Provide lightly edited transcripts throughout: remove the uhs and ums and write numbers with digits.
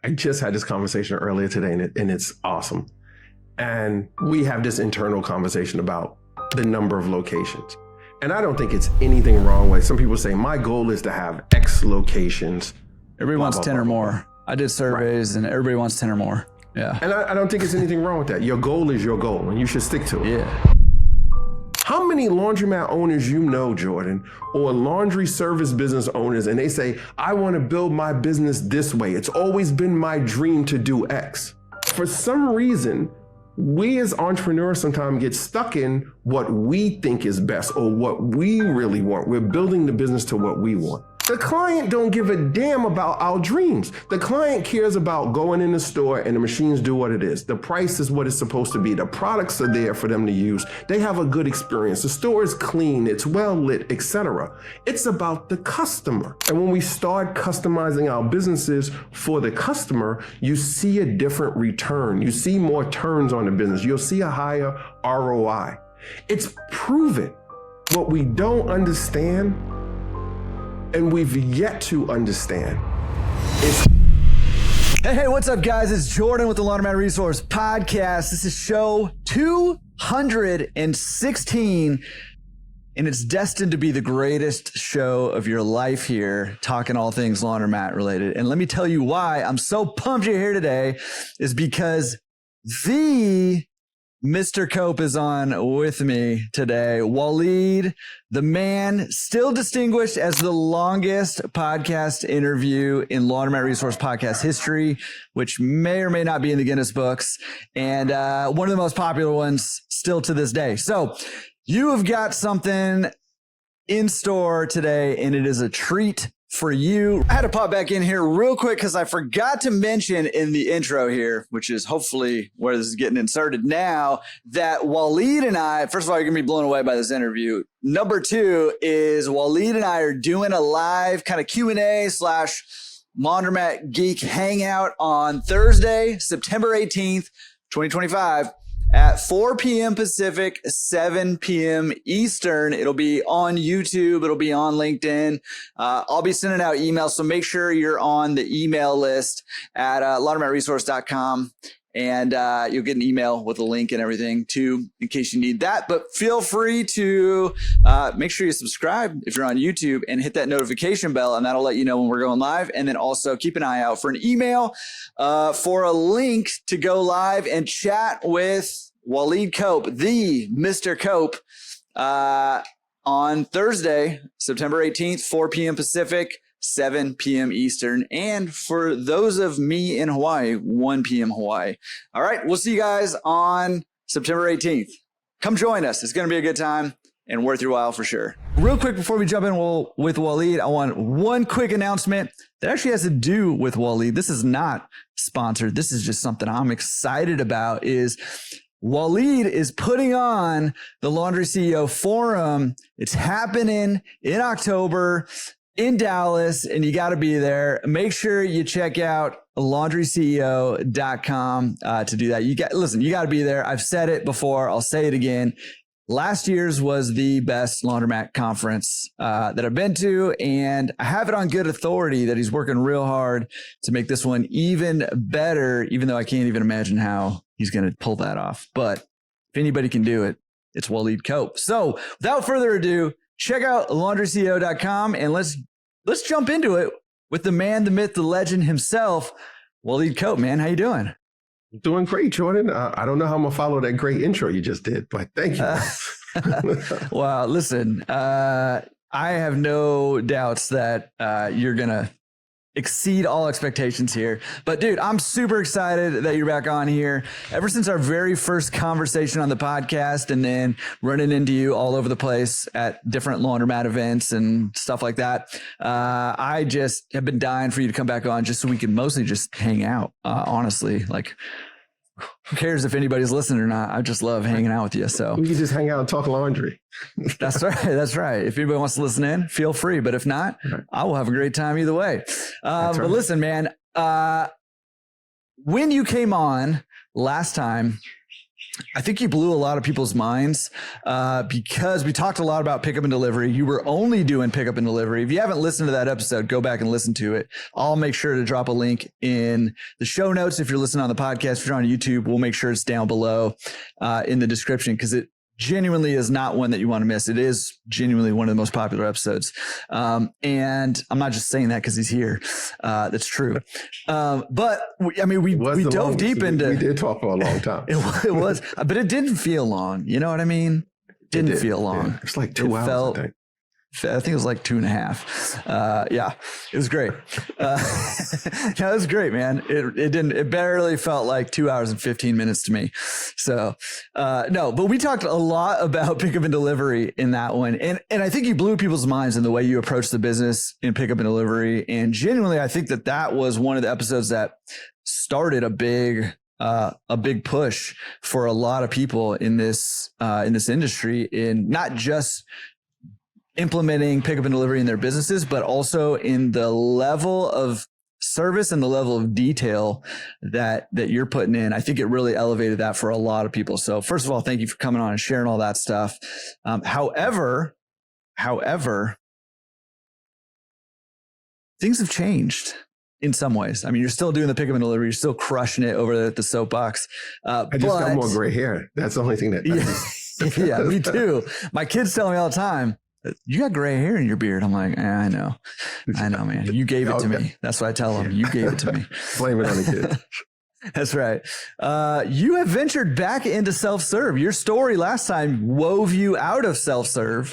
I just had this conversation earlier today, and it's awesome. And we have this internal conversation about the number of locations. And I don't think it's anything wrong with, some people say, my goal is to have X locations. Everybody wants 10 or more. I did surveys and everybody wants 10 or more. Yeah. And I don't think it's anything wrong with that. Your goal is your goal and you should stick to it. Yeah. How many laundromat owners you know, Jordan, or laundry service business owners, and they say, I want to build my business this way. It's always been my dream to do X. For some reason, we as entrepreneurs sometimes get stuck in what we think is best or what we really want. We're building the business to what we want. The client don't give a damn about our dreams. The client cares about going in the store and the machines do what it is. The price is what it's supposed to be. The products are there for them to use. They have a good experience. The store is clean, it's well lit, etc. It's about the customer. And when we start customizing our businesses for the customer, you see a different return. You see more turns on the business. You'll see a higher ROI. It's proven. What we don't understand, and we've yet to understand, is... Hey, what's up, guys? It's Jordan with the Laundromat Resource Podcast. This is show 216, and it's destined to be the greatest show of your life here, talking all things laundromat related. And let me tell you why I'm so pumped you're here today is because the Mr. Cope is on with me today. Waleed, the man still distinguished as the longest podcast interview in Laundromat Resource Podcast history, which may or may not be in the Guinness books, and one of the most popular ones still to this day. So you have got something in store today, and it is a treat for you. I had to pop back in here real quick because I forgot to mention in the intro here, which is hopefully where this is getting inserted now, that Waleed and I, first of all, you're going to be blown away by this interview. Number two is Waleed and I are doing a live kind of Q&A / Laundromat Geek hangout on Thursday, September 18th, 2025. At 4 p.m. Pacific, 7 p.m. Eastern. It'll be on YouTube. It'll be on LinkedIn. I'll be sending out emails, so make sure you're on the email list at laundromatresource.com, and you'll get an email with a link and everything too, in case you need that. But feel free to make sure you subscribe if you're on YouTube and hit that notification bell, and that'll let you know when we're going live. And then also keep an eye out for an email for a link to go live and chat with Waleed Cope, the Mr. Cope, on Thursday, September 18th, 4 p.m. Pacific, 7 p.m. Eastern. And for those of me in Hawaii, 1 p.m. Hawaii. All right, we'll see you guys on September 18th. Come join us. It's going to be a good time and worth your while for sure. Real quick before we jump in with Waleed, I want one quick announcement that actually has to do with Waleed. This is not sponsored. This is just something I'm excited about. Is Waleed is putting on the Laundry CEO Forum. It's happening in October in Dallas, and you got to be there. Make sure you check out laundryceo.com to do that. You got to be there. I've said it before. I'll say it again. Last year's was the best laundromat conference that I've been to, and I have it on good authority that he's working real hard to make this one even better, even though I can't even imagine how he's going to pull that off. But if anybody can do it, it's Waleed Cope. So without further ado, check out laundryceo.com and let's jump into it with the man, the myth, the legend himself, Waleed Cope. Man, how you doing? Doing great, Jordan. I don't know how I'm going to follow that great intro you just did, but thank you. Wow. Listen, I have no doubts that you're going to exceed all expectations here. But dude, I'm super excited that you're back on here. Ever since our very first conversation on the podcast and then running into you all over the place at different laundromat events and stuff like that, I just have been dying for you to come back on just so we can mostly just hang out. Honestly, like, who cares if anybody's listening or not? I just love hanging out with you. So we can just hang out and talk laundry. That's right. That's right. If anybody wants to listen in, feel free. But if not, I will have a great time either way. But listen, man, when you came on last time, I think you blew a lot of people's minds because we talked a lot about pickup and delivery. You were only doing pickup and delivery. If you haven't listened to that episode, go back and listen to it. I'll make sure to drop a link in the show notes. If you're listening on the podcast, if you're on YouTube, we'll make sure it's down below in the description because it genuinely is not one that you want to miss. It is genuinely one of the most popular episodes. And I'm not just saying that because he's here. That's true. But we dove deep into. We did talk for a long time. It was, but it didn't feel long. You know what I mean? Didn't feel long. Yeah. It's like 2 hours. I think it was like 2.5. Yeah, it was great. It was great, man. It barely felt like 2 hours and 15 minutes to me. So, no, but we talked a lot about pickup and delivery in that one. And I think you blew people's minds in the way you approach the business in pickup and delivery. And genuinely, I think that was one of the episodes that started a big push for a lot of people in this industry, in not just implementing pickup and delivery in their businesses, but also in the level of service and the level of detail that you're putting in. I think it really elevated that for a lot of people. So first of all, thank you for coming on and sharing all that stuff. However, things have changed in some ways. I mean, you're still doing the pickup and delivery. You're still crushing it over at the soapbox. I just got more gray hair. That's the only thing that. Yeah, me too. My kids tell me all the time, you got gray hair in your beard. I'm like, I know, man. You gave it to me. That's what I tell them. You gave it to me. Blame it on the kids. That's right. You have ventured back into self-serve. Your story last time wove you out of self-serve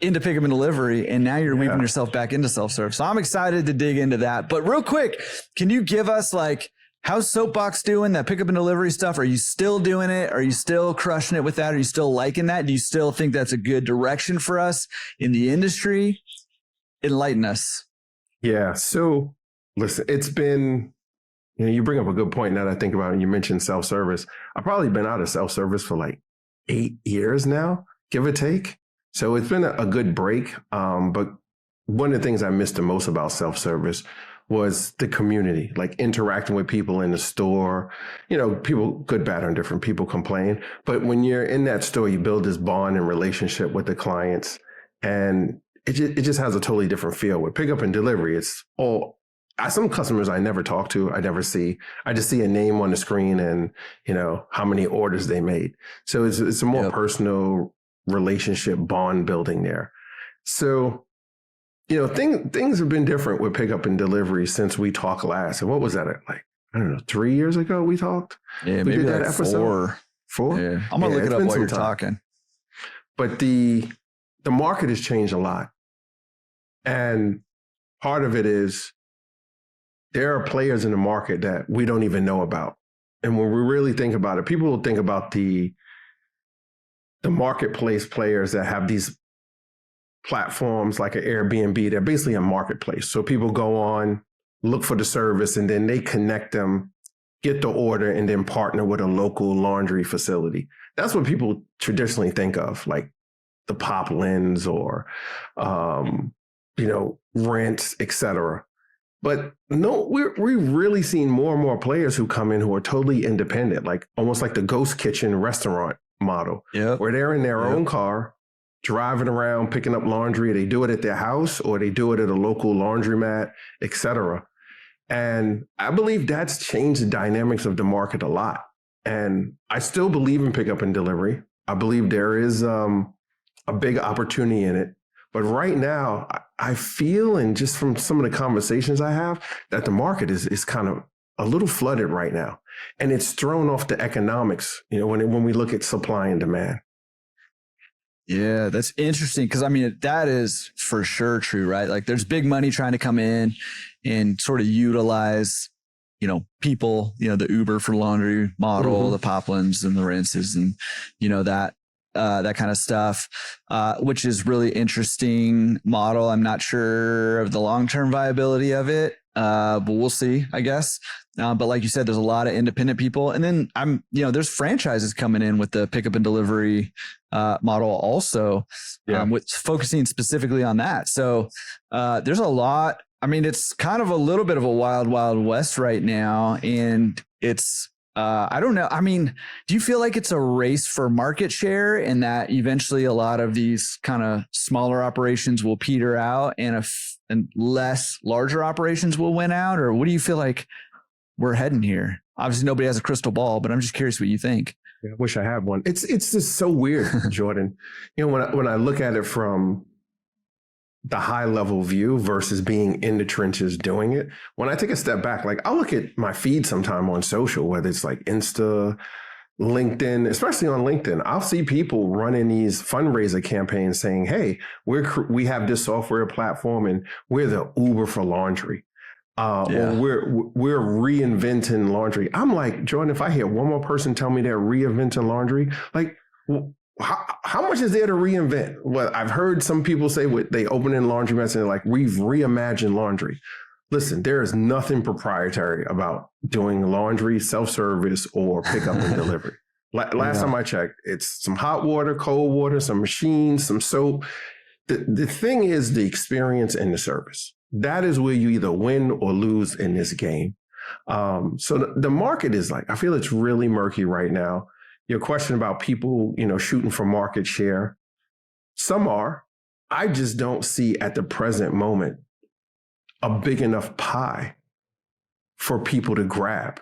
into pickup and delivery, and now you're weaving yourself back into self-serve. So I'm excited to dig into that. But real quick, can you give us how's Soapbox doing, that pickup and delivery stuff? Are you still doing it? Are you still crushing it with that? Are you still liking that? Do you still think that's a good direction for us in the industry? Enlighten us. Yeah. So listen, it's been, you bring up a good point now that I think about it. You mentioned self-service. I've probably been out of self-service for like 8 years now, give or take. So it's been a good break. But one of the things I missed the most about self-service was the community, like interacting with people in the store. People, good, bad, or indifferent, people complain. But when you're in that store, you build this bond and relationship with the clients. And it just has a totally different feel. With pickup and delivery, it's all, some customers I never talk to, I never see. I just see a name on the screen and, how many orders they made. So it's a more personal relationship bond building there. So things have been different with pickup and delivery since we talked last. And what was that? Like, I don't know, 3 years ago we talked? Yeah, maybe like episode 4. Yeah. I'm going to look it up while you're talking. But the market has changed a lot. And part of it is there are players in the market that we don't even know about. And when we really think about it, people will think about the marketplace players that have these platforms like an Airbnb. They're basically a marketplace. So people go on, look for the service, and then they connect them, get the order, and then partner with a local laundry facility. That's what people traditionally think of, like the Poplins or, Rent, et cetera. But no, we're really seeing more and more players who come in who are totally independent, like almost like the ghost kitchen restaurant model, where they're in their own car, driving around, picking up laundry. They do it at their house or they do it at a local laundromat, et cetera. And I believe that's changed the dynamics of the market a lot. And I still believe in pickup and delivery. I believe there is a big opportunity in it. But right now, I feel, and just from some of the conversations I have, that the market is kind of a little flooded right now. And it's thrown off the economics, when we look at supply and demand. Yeah, that's interesting because that is for sure true, right? Like there's big money trying to come in and sort of utilize, people, the Uber for laundry model, the Poplins and the Rinses and, that kind of stuff, which is really interesting model. I'm not sure of the long-term viability of it, but we'll see, I guess. But like you said, there's a lot of independent people. And then there's franchises coming in with the pickup and delivery model also, with focusing specifically on that. So there's a lot. It's kind of a little bit of a wild, wild west right now. And it's I don't know. I mean, do you feel like it's a race for market share and that eventually a lot of these kind of smaller operations will peter out and less larger operations will win out? Or what do you feel like we're heading here? Obviously, nobody has a crystal ball, but I'm just curious what you think. Yeah, I wish I had one. It's just so weird, Jordan. When I look at it from the high level view versus being in the trenches doing it. When I take a step back, like I'll look at my feed sometime on social, whether it's like Insta, LinkedIn, especially on LinkedIn, I'll see people running these fundraiser campaigns saying, hey, we have this software platform and we're the Uber for laundry. Or we're reinventing laundry. I'm like, Jordan, if I hear one more person tell me they're reinventing laundry, like, how much is there to reinvent? Well, I've heard some people say they open in laundromats and they're like, we've reimagined laundry. Listen, there is nothing proprietary about doing laundry, self-service, or pickup and delivery. Last time I checked, it's some hot water, cold water, some machines, some soap. The thing is the experience and the service. That is where you either win or lose in this game. So the market is like, I feel it's really murky right now. Your question about people, shooting for market share. Some are. I just don't see at the present moment a big enough pie for people to grab.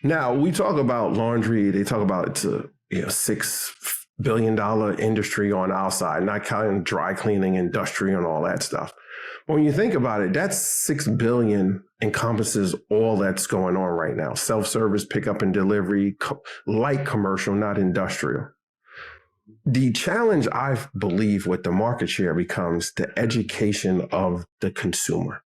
Now, we talk about laundry. They talk about it's a $6 billion industry on our side, not counting dry cleaning, industry, and all that stuff. But when you think about it, that's $6 billion encompasses all that's going on right now. Self-service, pickup and delivery, light commercial, not industrial. The challenge, I believe, with the market share becomes the education of the consumer.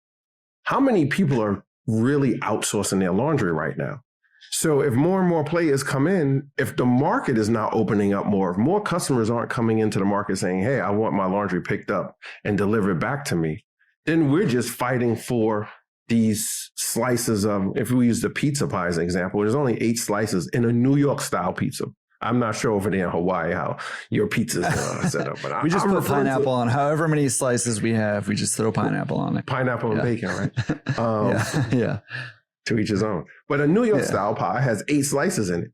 How many people are really outsourcing their laundry right now? So if more and more players come in, if the market is not opening up more, if more customers aren't coming into the market saying, hey, I want my laundry picked up and delivered back to me, then we're just fighting for these slices of, if we use the pizza pie as an example, there's only 8 slices in a New York style pizza. I'm not sure over there in Hawaii how your pizza's set up. But we just put pineapple on however many slices we have. We just throw pineapple on it. Pineapple and bacon, right? Yeah. To each his own. But a New York style pie has 8 slices in it.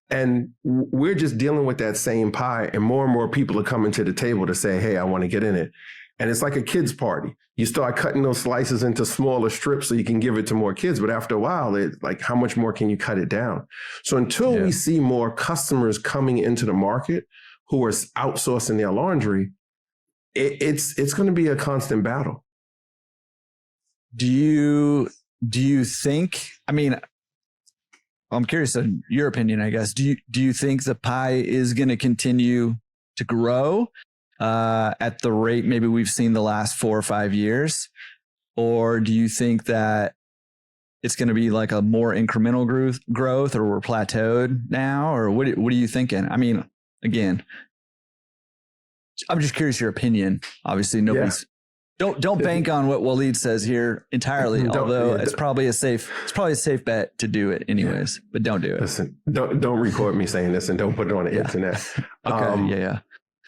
And we're just dealing with that same pie. And more people are coming to the table to say, hey, I want to get in it. And it's like a kid's party. You start cutting those slices into smaller strips so you can give it to more kids. But after a while, it's like, how much more can you cut it down? So until we see more customers coming into the market who are outsourcing their laundry, it's going to be a constant battle. Do you think, I mean, I'm curious on your opinion, I guess. Do you think the pie is going to continue to grow at the rate maybe we've seen the last 4 or 5 years? Or do you think that it's going to be like a more incremental growth, or we're plateaued now? Or what are you thinking? I mean, again, I'm just curious your opinion. Obviously, nobody's... Don't bank on what Waleed says here entirely, although it's probably a safe bet to do it anyways, but don't do it. Listen, don't record me saying this and don't put it on the internet. Okay.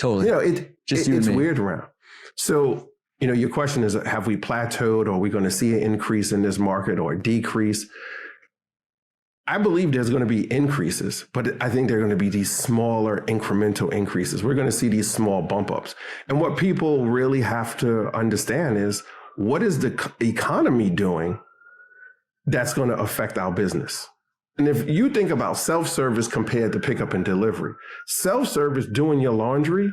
Totally. It's weird around. So, your question is, have we plateaued, or are we going to see an increase in this market or a decrease? I believe there's going to be increases, but I think they're going to be these smaller incremental increases. We're going to see these small bump ups. And what people really have to understand is, what is the economy doing that's going to affect our business? And if you think about self-service compared to pickup and delivery, self-service, doing your laundry,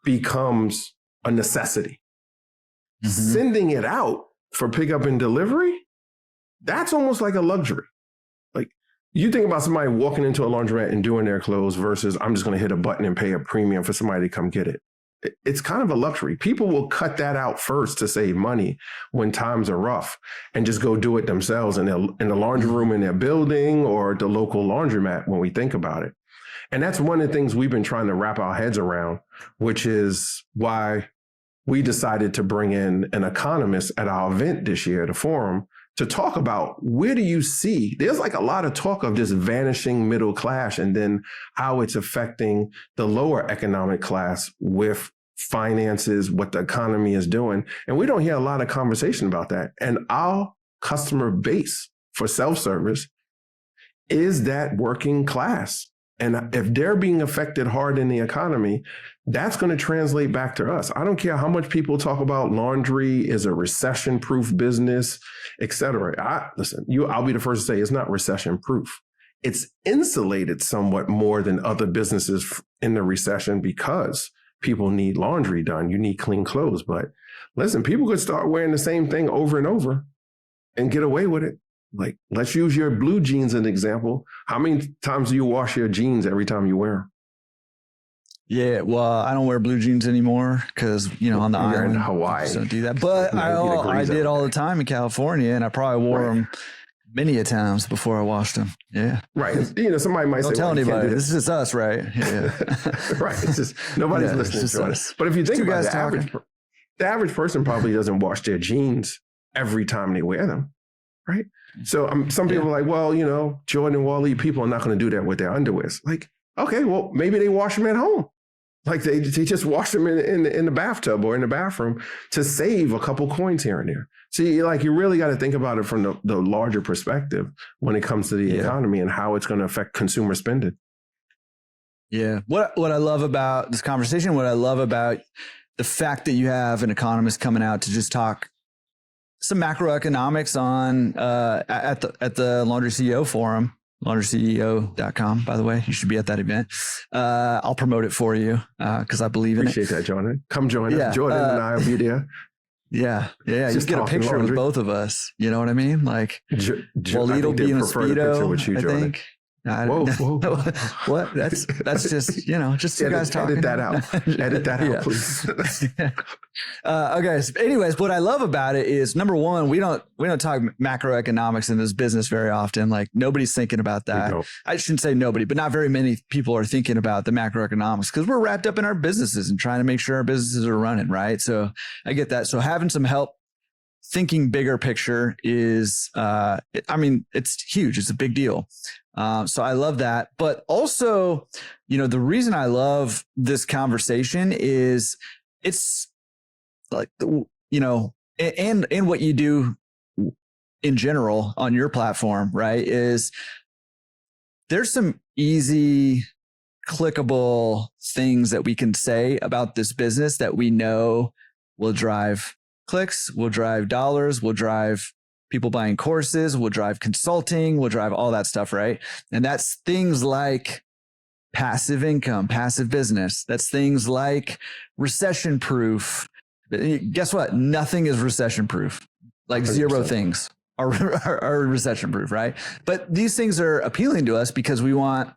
becomes a necessity. Mm-hmm. Sending it out for pickup and delivery, that's almost like a luxury. You think about somebody walking into a laundromat and doing their clothes versus I'm just going to hit a button and pay a premium for somebody to come get it. It's kind of a luxury. People will cut that out first to save money when times are rough and just go do it themselves in the laundry room in their building or the local laundromat when we think about it. And that's one of the things we've been trying to wrap our heads around, which is why we decided to bring in an economist at our event this year, the forum, to talk about, where do you see, there's like a lot of talk of this vanishing middle class and then how it's affecting the lower economic class with finances, what the economy is doing. And we don't hear a lot of conversation about that. And our customer base for self-service is that working class. And if they're being affected hard in the economy, that's going to translate back to us. I don't care how much people talk about laundry is a recession-proof business, et cetera. I'll be the first to say it's not recession-proof. It's insulated somewhat more than other businesses in the recession because people need laundry done. You need clean clothes. But listen, people could start wearing the same thing over and over and get away with it. Like, let's use your blue jeans as an example. How many times do you wash your jeans every time you wear them? Yeah, well, I don't wear blue jeans anymore because, on the island, in Hawaii, don't do that. But I did all the time in California, and I probably wore them many a times before I washed them. Yeah, right. Somebody might don't say, tell anybody. This is us, right? Yeah, right. It's just nobody's listening to us. But if you think about the average person probably doesn't wash their jeans every time they wear them, right? So some people are like, well, Jordan and Waleed, people are not going to do that with their underwears. Like, okay, well, maybe they wash them at home. Like they just wash them in the bathtub or in the bathroom to save a couple coins here and there. See, you really got to think about it from the larger perspective when it comes to the economy and how it's going to affect consumer spending. Yeah. What I love about this conversation, what I love about the fact that you have an economist coming out to just talk some macroeconomics on at the Laundry CEO Forum, laundryceo.com, by the way. You should be at that event. I'll promote it for you because I believe in it. Appreciate that, Jordan. Come join us. Jordan and I will be there. Yeah. You get a picture with both of us. You know what I mean? Like, Waleed will be in a Speedo, with you, I Jordan. think. Whoa. What? That's just, just two guys talking. Edit that out. Edit that out, please. Okay. So anyways, what I love about it is, number one, we don't talk macroeconomics in this business very often. Like, nobody's thinking about that. I shouldn't say nobody, but not very many people are thinking about the macroeconomics because we're wrapped up in our businesses and trying to make sure our businesses are running, right? So I get that. So having some help thinking bigger picture is, it's huge. It's a big deal. So I love that. But also, the reason I love this conversation is it's like, and what you do in general on your platform, right? Is there's some easy, clickable things that we can say about this business that we know will drive clicks, will drive dollars, will drive people buying courses, will drive consulting, will drive all that stuff, right? And that's things like passive income, passive business. That's things like recession proof. Guess what? Nothing is recession proof. Like 100%. Zero things are recession proof, right? But these things are appealing to us because we want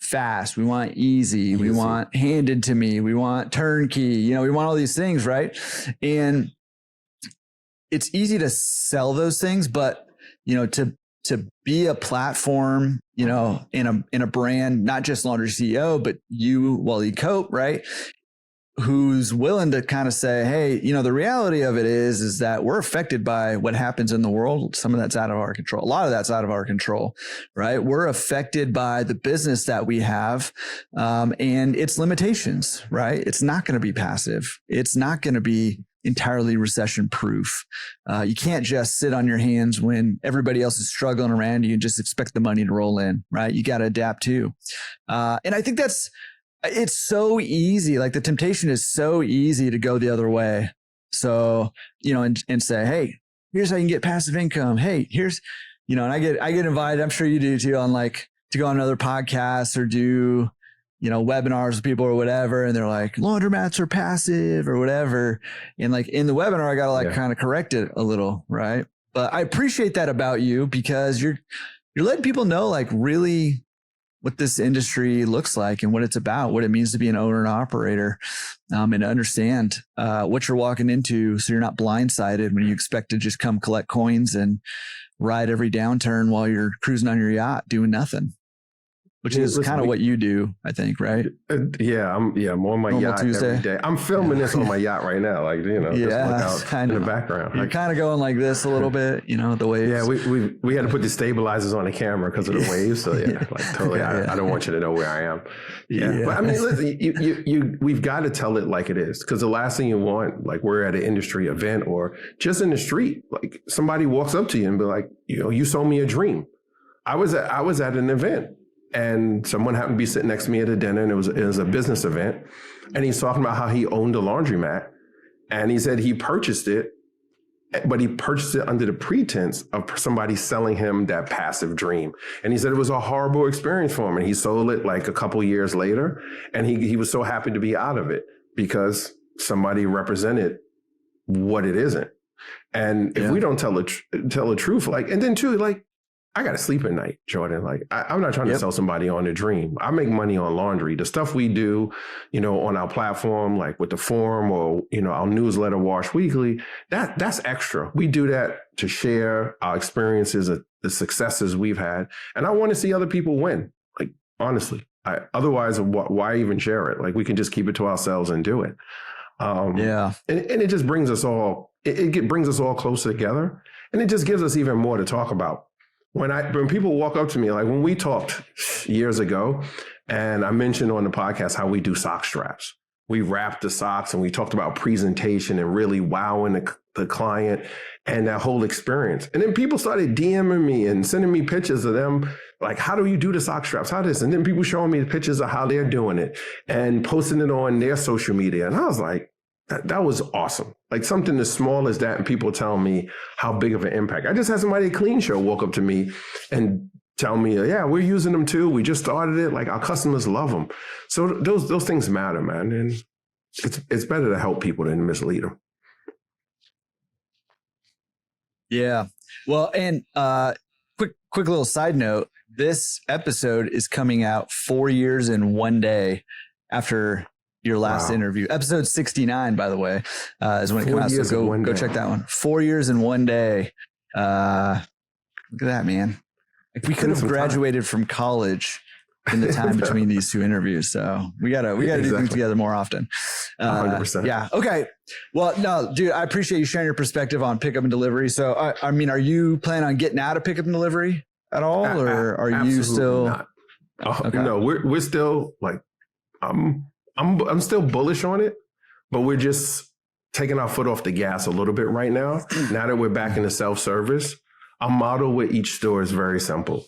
fast, we want easy, we want handed to me, we want turnkey, we want all these things, right? And it's easy to sell those things, but to be a platform, in a brand, not just Laundry CEO, but you, Waleed Cope, right? Who's willing to kind of say, hey, the reality of it is that we're affected by what happens in the world. Some of that's out of our control. A lot of that's out of our control, right? We're affected by the business that we have, and its limitations, right? It's not going to be passive. It's not going to be entirely recession proof. You can't just sit on your hands when everybody else is struggling around you and just expect the money to roll in, right? You got to adapt too. And I think it's so easy. Like, the temptation is so easy to go the other way. So, and say, hey, here's how you can get passive income. Hey, here's, and I get invited, I'm sure you do too, on to go on other podcasts or do, webinars with people or whatever. And they're like, laundromats are passive or whatever. And in the webinar, I got to kind of correct it a little. Right. But I appreciate that about you because you're letting people know really what this industry looks like and what it's about, what it means to be an owner and operator, and to understand what you're walking into so you're not blindsided when you expect to just come collect coins and ride every downturn while you're cruising on your yacht doing nothing. Which is kind of what you do, I think, right? I'm on my yacht Tuesday. Every day. I'm filming this on my yacht right now, just look out in the background. You're kind of going like this a little bit, the waves. Yeah, we had to put the stabilizers on the camera because of the waves. So totally. I don't want you to know where I am. Yeah. But I mean, listen, we've got to tell it like it is, because the last thing you want, we're at an industry event or just in the street, somebody walks up to you and be like, you sold me a dream. I was at an event, and someone happened to be sitting next to me at a dinner, and it was a business event, and he's talking about how he owned a laundromat, and he said he purchased it, but he purchased it under the pretense of somebody selling him that passive dream. And he said it was a horrible experience for him, and he sold it like a couple years later, and he was so happy to be out of it because somebody represented what it isn't. And if we don't tell the truth, like, and then too, like, I got to sleep at night, Jordan. Like, I'm not trying to sell somebody on a dream. I make money on laundry. The stuff we do, on our platform, like with the forum or, our newsletter, Wash Weekly, that's extra. We do that to share our experiences, the successes we've had. And I want to see other people win. Like, honestly, otherwise, why even share it? Like, we can just keep it to ourselves and do it. And it just brings us all, it brings us all closer together. And it just gives us even more to talk about. When people walk up to me, like when we talked years ago, and I mentioned on the podcast how we do sock straps. We wrapped the socks and we talked about presentation and really wowing the client and that whole experience. And then people started DMing me and sending me pictures of them, like, how do you do the sock straps? How this? And then people showing me pictures of how they're doing it and posting it on their social media. And I was like, that was awesome. Like something as small as that, and people tell me how big of an impact. I just had somebody at Clean Show walk up to me and tell me, yeah, we're using them too. We just started it. Like our customers love them. So those things matter, man. And it's better to help people than mislead them. Yeah. Well, and quick little side note. This episode is coming out 4 years and 1 day after your last interview. Episode 69, by the way, is when it comes out. So go check that one. 4 years and 1 day. Look at that, man. Like we could have graduated from college in the time between these two interviews. So we gotta do things together more often. 100%. Yeah. Okay. Well, no, dude, I appreciate you sharing your perspective on pickup and delivery. So, I mean, are you planning on getting out of pickup and delivery at all, or are you still? Not. Okay. No, we're still like, I'm still bullish on it, but we're just taking our foot off the gas a little bit right now. Now that we're back in the self-service, our model with each store is very simple.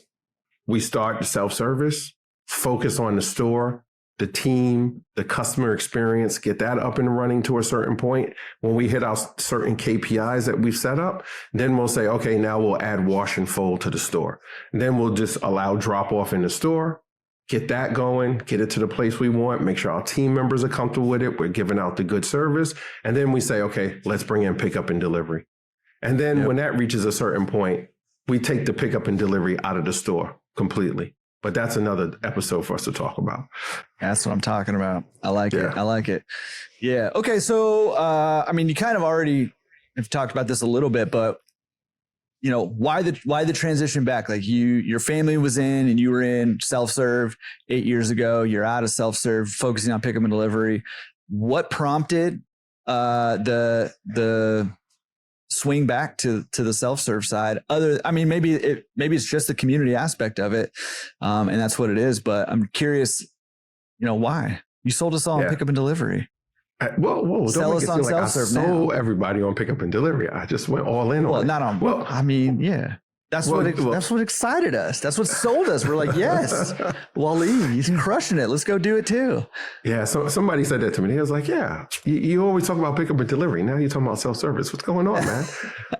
We start the self-service, focus on the store, the team, the customer experience, get that up and running to a certain point. When we hit our certain KPIs that we've set up, then we'll say, okay, now we'll add wash and fold to the store. And then we'll just allow drop off in the store. Get that going, get it to the place we want, make sure our team members are comfortable with it. We're giving out the good service. And then we say, okay, let's bring in pickup and delivery. And then when that reaches a certain point, we take the pickup and delivery out of the store completely. But that's another episode for us to talk about. That's what I'm talking about. I like it. I like it. Yeah. Okay. So, I mean, you kind of already have talked about this a little bit, but why the transition back? Like your family was in and you were in self-serve 8 years ago. You're out of self-serve, focusing on pickup and delivery. What prompted the swing back to the self-serve side? Maybe it's just the community aspect of it, and that's what it is. But I'm curious, why you sold us all on pickup and delivery. Whoa! Sell us on self-serve now. I sold everybody on pickup and delivery. I just went all in on it. Not on. Well, I mean, yeah. That's what excited us. That's what sold us. We're like, yes, Waleed, he's crushing it. Let's go do it too. Yeah. So somebody said that to me. He was like, yeah, you always talk about pickup and delivery. Now you're talking about self-service. What's going on, man?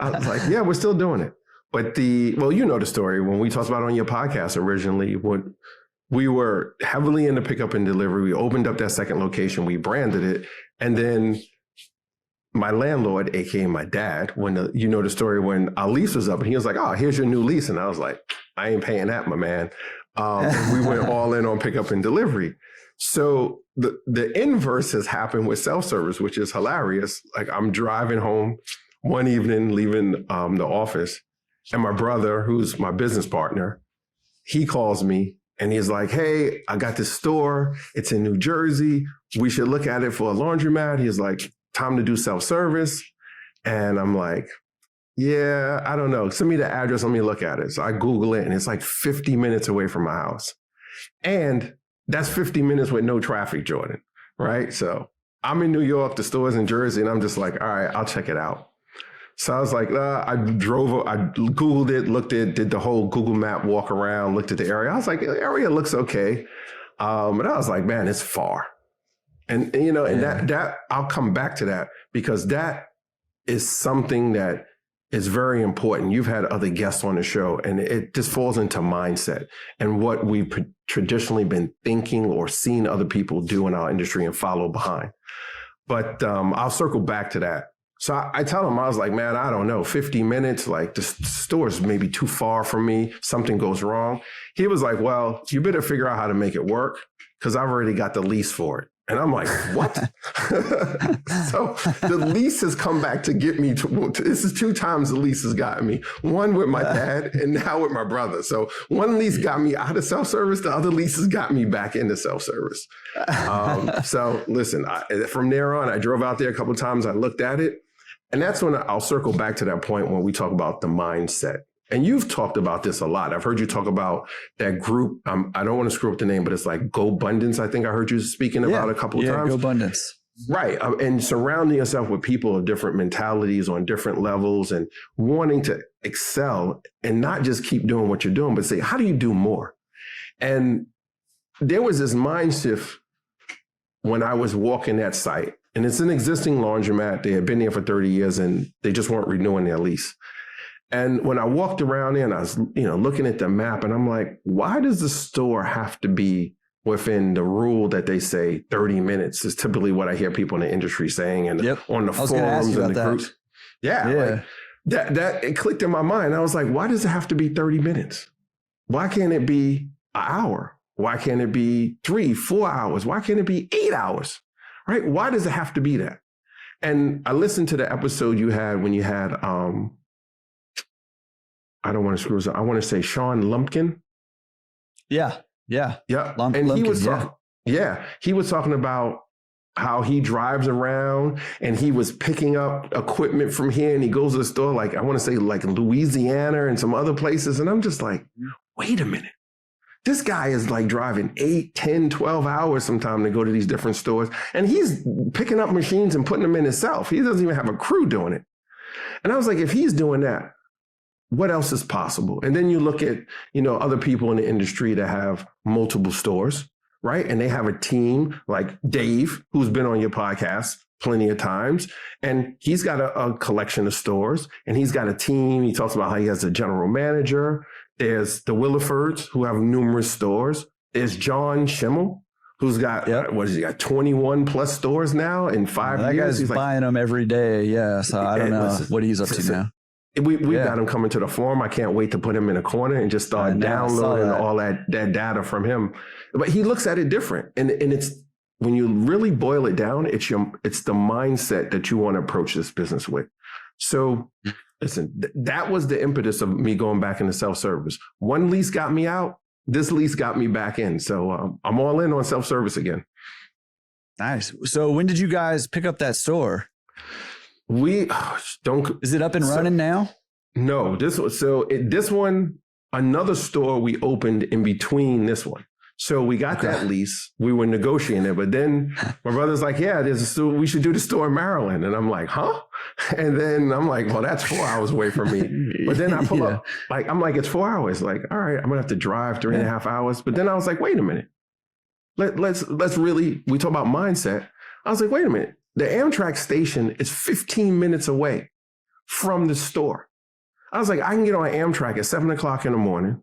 I was like, yeah, we're still doing it. But the story when we talked about it on your podcast originally, we were heavily into pickup and delivery. We opened up that second location. We branded it. And then my landlord, aka my dad, when the story when our lease was up, and he was like, "Oh, here's your new lease," and I was like, "I ain't paying that, my man." We went all in on pickup and delivery. So the inverse has happened with self-service, which is hilarious. Like I'm driving home one evening, leaving the office, and my brother, who's my business partner, he calls me and he's like, "Hey, I got this store. It's in New Jersey. We should look at it for a laundromat." He's like, "Time to do self-service." And I'm like, yeah, I don't know. Send me the address. Let me look at it. So I Google it and it's like 50 minutes away from my house. And that's 50 minutes with no traffic, Jordan, right? So I'm in New York, the store's in Jersey, and I'm just like, all right, I'll check it out. So I was like, I Googled it, looked at, did the whole Google map walk around, looked at the area. I was like, the area looks okay. And I was like, man, it's far. And that I'll come back to that because that is something that is very important. You've had other guests on the show, and it just falls into mindset and what we've traditionally been thinking or seen other people do in our industry and follow behind. But I'll circle back to that. So I tell him, I was like, man, I don't know, 50 minutes, like the store's maybe too far from me. Something goes wrong. He was like, well, you better figure out how to make it work because I've already got the lease for it. And I'm like, what? So the lease has come back to get me. This is 2 times the lease has gotten me. One with my dad and now with my brother. So one lease got me out of self-service. The other lease has got me back into self-service. So listen, from there on, I drove out there a couple of times. I looked at it. And that's when I'll circle back to that point when we talk about the mindset. And you've talked about this a lot. I've heard you talk about that group. I don't want to screw up the name, but it's like GoBundance. I think I heard you speaking about a couple of times. GoBundance. Right. And surrounding yourself with people of different mentalities on different levels and wanting to excel and not just keep doing what you're doing, but say, how do you do more? And there was this mind shift when I was walking that site. And it's an existing laundromat. They had been there for 30 years and they just weren't renewing their lease. And when I walked around there and I was, looking at the map and I'm like, why does the store have to be within the rule that they say 30 minutes is typically what I hear people in the industry saying and on the forums and the groups. Yeah. Like that it clicked in my mind. I was like, why does it have to be 30 minutes? Why can't it be an hour? Why can't it be 3-4 hours? Why can't it be 8 hours? Right? Why does it have to be that? And I listened to the episode you had when you had, I don't want to screw this up. I want to say Sean Lumpkin. Yeah. And he was talking, he was talking about how he drives around and he was picking up equipment from here and he goes to the store, like, I want to say like Louisiana and some other places. And I'm just like, wait a minute. This guy is like driving 8, 10, 12 hours sometime to go to these different stores. And he's picking up machines and putting them in himself. He doesn't even have a crew doing it. And I was like, if he's doing that, what else is possible? And then you look at, other people in the industry that have multiple stores, right? And they have a team like Dave, who's been on your podcast plenty of times. And he's got a collection of stores and he's got a team. He talks about how he has a general manager. There's the Willifords, who have numerous stores. There's John Schimmel, who's got, 21 plus stores now in 5 years. That guy's he's buying them every day. Yeah. So I don't know what he's up to now. We've got him coming to the forum. I can't wait to put him in a corner and just start downloading all that data from him. But he looks at it different. And it's, when you really boil it down, it's the mindset that you want to approach this business with. So listen, that was the impetus of me going back into self-service. One lease got me out. This lease got me back in. So I'm all in on self-service again. Nice. So when did you guys pick up that store? Is it up and running now? No, this one, another store we opened in between this one. So we got that lease. We were negotiating it, but then my brother's like, yeah, there's a store. We should do the store in Maryland. And I'm like, huh? And then I'm like, well, that's 4 hours away from me. But then I pull up, like, I'm like, it's 4 hours. Like, all right, I'm gonna have to drive 3.5 hours. But then I was like, wait a minute. Let's really, we talk about mindset. I was like, wait a minute. The Amtrak station is 15 minutes away from the store. I was like, I can get on Amtrak at 7 o'clock in the morning.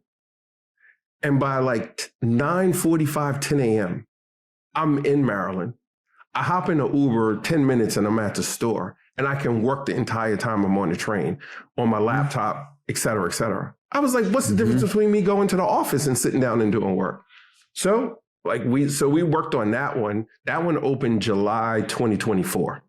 And by like 9:45, 10 a.m., I'm in Maryland. I hop in an Uber 10 minutes and I'm at the store and I can work the entire time I'm on the train, on my laptop, et cetera, et cetera. I was like, what's the difference between me going to the office and sitting down and doing work? So we worked on that one. That one opened July 2024.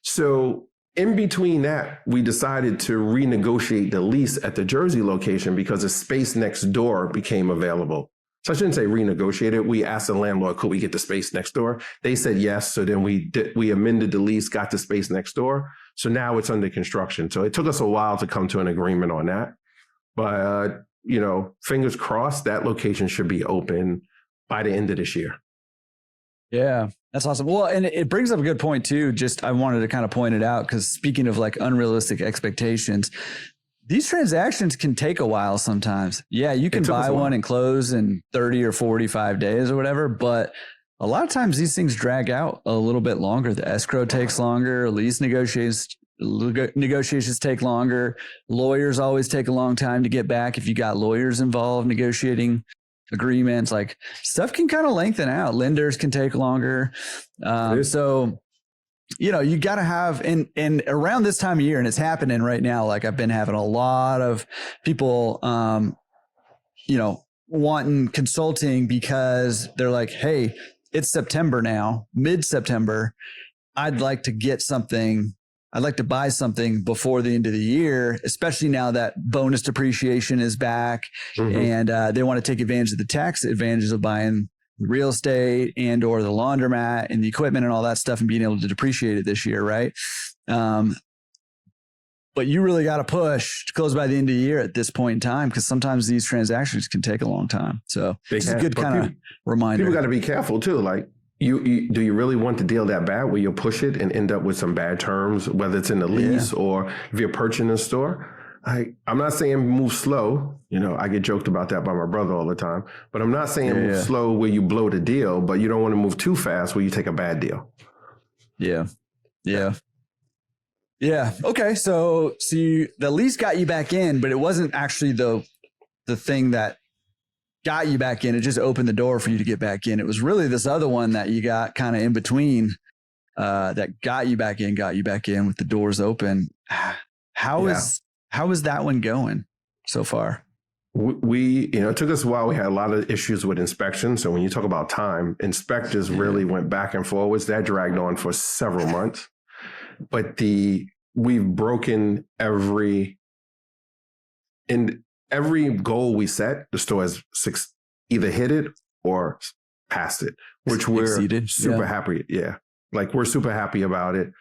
So in between that, we decided to renegotiate the lease at the Jersey location because a space next door became available. So I shouldn't say renegotiate it. We asked the landlord, could we get the space next door? They said yes. So then we amended the lease, got the space next door. So now it's under construction. So it took us a while to come to an agreement on that. But, fingers crossed, that location should be open by the end of this year. Yeah, that's awesome. Well, and it brings up a good point too. Just, I wanted to kind of point it out because speaking of like unrealistic expectations, these transactions can take a while sometimes. Yeah, you can buy one and close in 30 or 45 days or whatever, but a lot of times these things drag out a little bit longer. The escrow takes longer, lease negotiations take longer. Lawyers always take a long time to get back if you got lawyers involved negotiating agreements. Like, stuff can kind of lengthen out. Lenders can take longer. So, you know, you got to have, and around this time of year, and it's happening right now, like I've been having a lot of people, you know, wanting consulting because they're like, hey, it's September now, mid-September. I'd like to get something. I'd like to buy something before the end of the year, especially now that bonus depreciation is back, and they want to take advantage of the tax advantages of buying real estate and or the laundromat and the equipment and all that stuff and being able to depreciate it this year, right? But you really got to push to close by the end of the year at this point in time, because sometimes these transactions can take a long time, so it's a good kind of reminder. People got to be careful too. Like, do you really want the deal that bad where you'll push it and end up with some bad terms, whether it's in the lease or if you're purchasing a store? I'm not saying move slow. You know, I get joked about that by my brother all the time, but I'm not saying move slow where you blow the deal, but you don't want to move too fast where you take a bad deal. Yeah. Okay. So the lease got you back in, but it wasn't actually the thing that got you back in. It just opened the door for you to get back in. It was really this other one that you got kind of in between, that got you back in with the doors open. How is that one going so far? We, you know, it took us a while. We had a lot of issues with inspections. So when you talk about time, inspectors really went back and forwards. That dragged on for several months. But we've broken every goal we set. The store has either hit it or passed it, which we're super happy. Yeah. Like, we're super happy about it.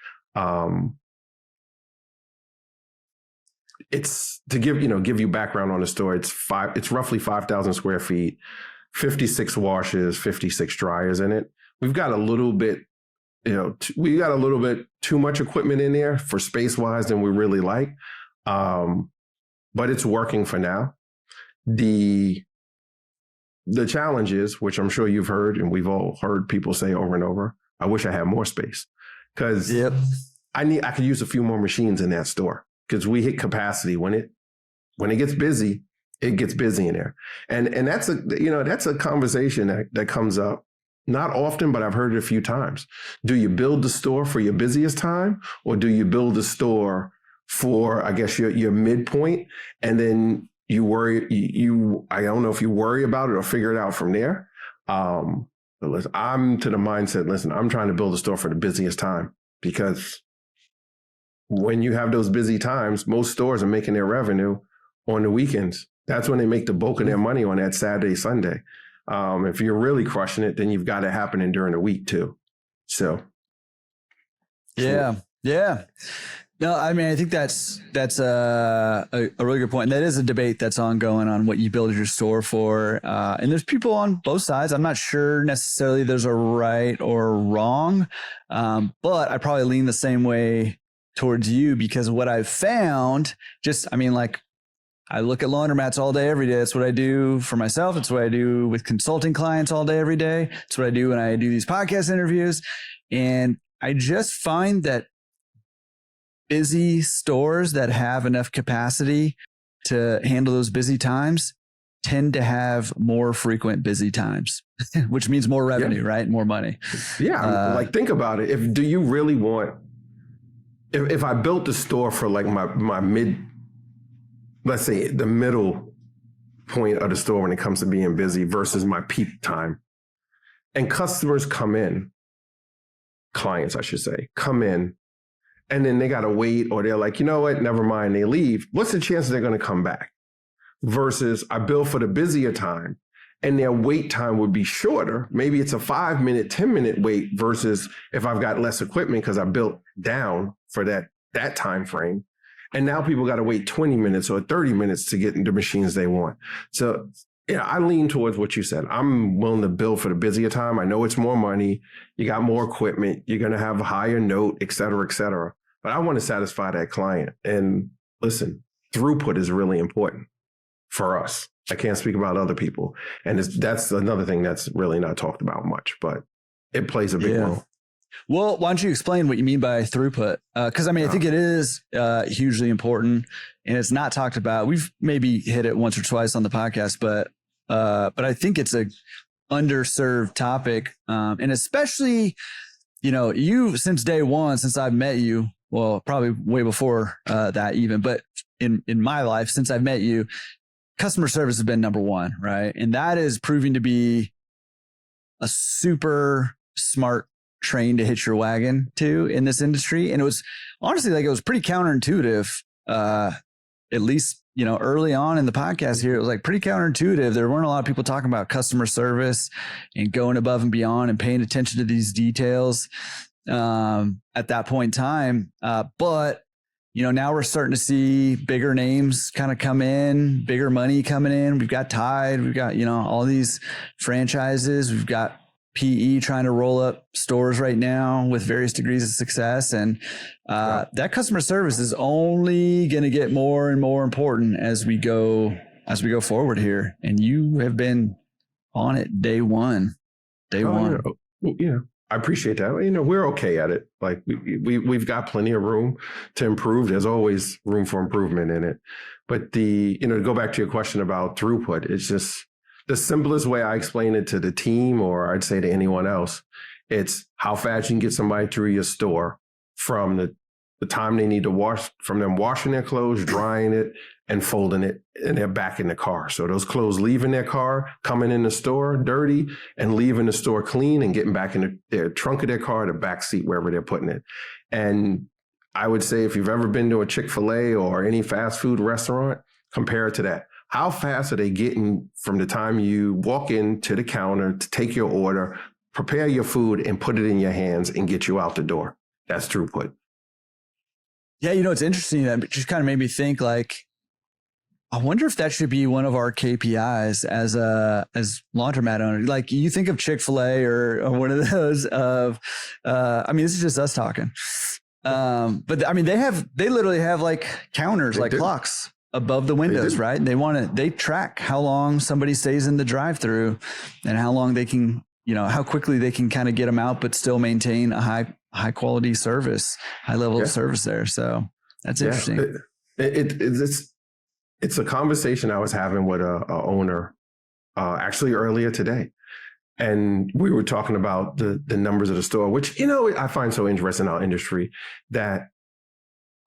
It's to give you background on the store. It's roughly 5,000 square feet, 56 washes, 56 dryers in it. We've got a little bit, too much equipment in there for space wise than we really like. But it's working for now. The challenge is, which I'm sure you've heard, and we've all heard people say over and over, I wish I had more space, because I could use a few more machines in that store, because we hit capacity when it gets busy. It gets busy in there, and that's a conversation that comes up. Not often, but I've heard it a few times. Do you build the store for your busiest time, or do you build the store for, I guess, your midpoint, and then you worry? I don't know if you worry about it or figure it out from there. But listen, I'm to the mindset. Listen, I'm trying to build a store for the busiest time, because when you have those busy times, most stores are making their revenue on the weekends. That's when they make the bulk of their money, on that Saturday, Sunday. If you're really crushing it, then you've got it happening during the week too. So. Yeah. No, I mean, I think that's a really good point. And that is a debate that's ongoing on what you build your store for. And there's people on both sides. I'm not sure necessarily there's a right or wrong, but I probably lean the same way towards you, because what I've found, I look at laundromats all day, every day. That's what I do for myself. It's what I do with consulting clients all day, every day. It's what I do when I do these podcast interviews. And I just find that busy stores that have enough capacity to handle those busy times tend to have more frequent busy times, which means more revenue, right? More money. Yeah. Think about it. If I built the store for like my let's say the middle point of the store when it comes to being busy versus my peak time, and customers clients, I should say, come in, and then they got to wait, or they're like, you know what, never mind, they leave. What's the chance they're going to come back? Versus I build for the busier time, and their wait time would be shorter. Maybe it's a 5-minute, 10-minute wait, versus if I've got less equipment because I built down for that time frame. And now people got to wait 20 minutes or 30 minutes to get into machines they want. So Yeah, I lean towards what you said. I'm willing to bill for the busier time. I know it's more money. You got more equipment. You're going to have a higher note, et cetera, et cetera. But I want to satisfy that client. And listen, throughput is really important for us. I can't speak about other people. And that's another thing that's really not talked about much, but it plays a big role. Well, why don't you explain what you mean by throughput? Because I think it is hugely important, and it's not talked about. We've maybe hit it once or twice on the podcast, but I think it's a underserved topic, and especially, you since day one, since I've met you, well, probably way before that even, but in my life since I've met you, customer service has been number one, right? And that is proving to be a super smart train to hitch your wagon to in this industry. And it was honestly it was pretty counterintuitive, at least, early on in the podcast here, it was pretty counterintuitive. There weren't a lot of people talking about customer service and going above and beyond and paying attention to these details at that point in time. But now we're starting to see bigger names kind of come in, bigger money coming in. We've got Tide, we've got, all these franchises. We've got PE trying to roll up stores right now with various degrees of success. And that customer service is only going to get more and more important as we go forward here. And you have been on it day one. Yeah. Well, I appreciate that. We're okay at it. We've got plenty of room to improve. There's always room for improvement in it. But to go back to your question about throughput, it's just the simplest way I explain it to the team, or I'd say to anyone else, it's how fast you can get somebody through your store from the time they need to wash, from them washing their clothes, drying it, and folding it, and they're back in the car. So those clothes leaving their car, coming in the store dirty, and leaving the store clean, and getting back in their trunk of their car, the back seat, wherever they're putting it. And I would say if you've ever been to a Chick-fil-A or any fast food restaurant, compare it to that. How fast are they getting from the time you walk in to the counter to take your order, prepare your food, and put it in your hands and get you out the door? That's throughput. Yeah, it's interesting. That just kind of made me think, I wonder if that should be one of our KPIs as laundromat owners. You think of Chick-fil-A or one of those of, this is just us talking. But they literally have counters, clocks above the windows, right? And they track how long somebody stays in the drive-through and how long they can, how quickly they can kind of get them out, but still maintain a high quality service, high level of service there. So that's interesting. It's a conversation I was having with a owner actually earlier today. And we were talking about the numbers of the store, which, I find so interesting in our industry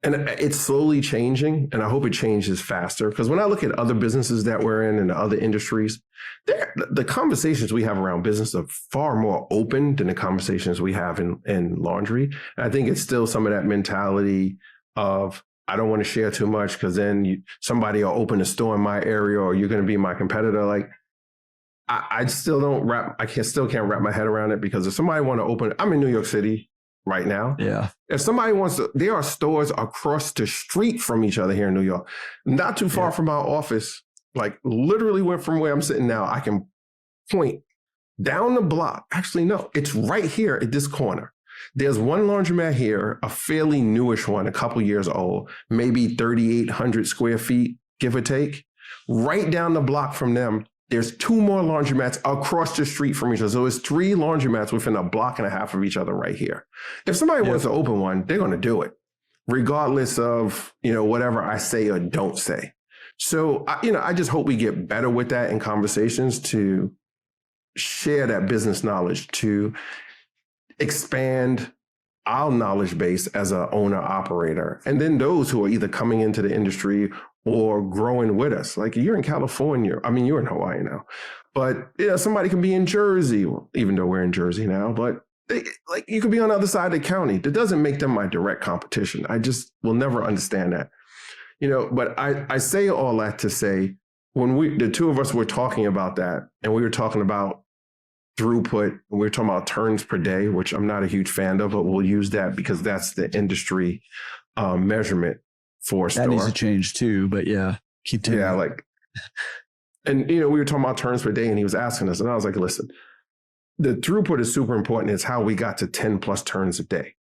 and it's slowly changing, and I hope it changes faster. Because when I look at other businesses that we're in and the other industries, the conversations we have around business are far more open than the conversations we have in laundry. And I think it's still some of that mentality of, I don't want to share too much because then somebody will open a store in my area or you're going to be my competitor. I still can't wrap my head around it, because if somebody want to open, I'm in New York City right now. Yeah. If somebody wants to, there are stores across the street from each other here in New York, not too far from our office, literally went from where I'm sitting now. I can point down the block. Actually, no, it's right here at this corner. There's one laundromat here, a fairly newish one, a couple years old, maybe 3,800 square feet, give or take. Right down the block from them, there's two more laundromats across the street from each other. So it's three laundromats within a block and a half of each other right here. If somebody wants to open one, they're going to do it, regardless of, whatever I say or don't say. So, I just hope we get better with that in conversations, to share that business knowledge, to expand our knowledge base as an owner operator. And then those who are either coming into the industry or growing with us. You're in California. You're in Hawaii now, but somebody can be in Jersey, even though we're in Jersey now, but you could be on the other side of the county. That doesn't make them my direct competition. I just will never understand that, but I say all that to say, when the two of us were talking about that, and we were talking about throughput, and we were talking about turns per day, which I'm not a huge fan of, but we'll use that because that's the industry measurement for a store. That needs to change too, but keep doing And, we were talking about turns per day and he was asking us, and I was like, listen, the throughput is super important. It's how we got to 10 plus turns a day.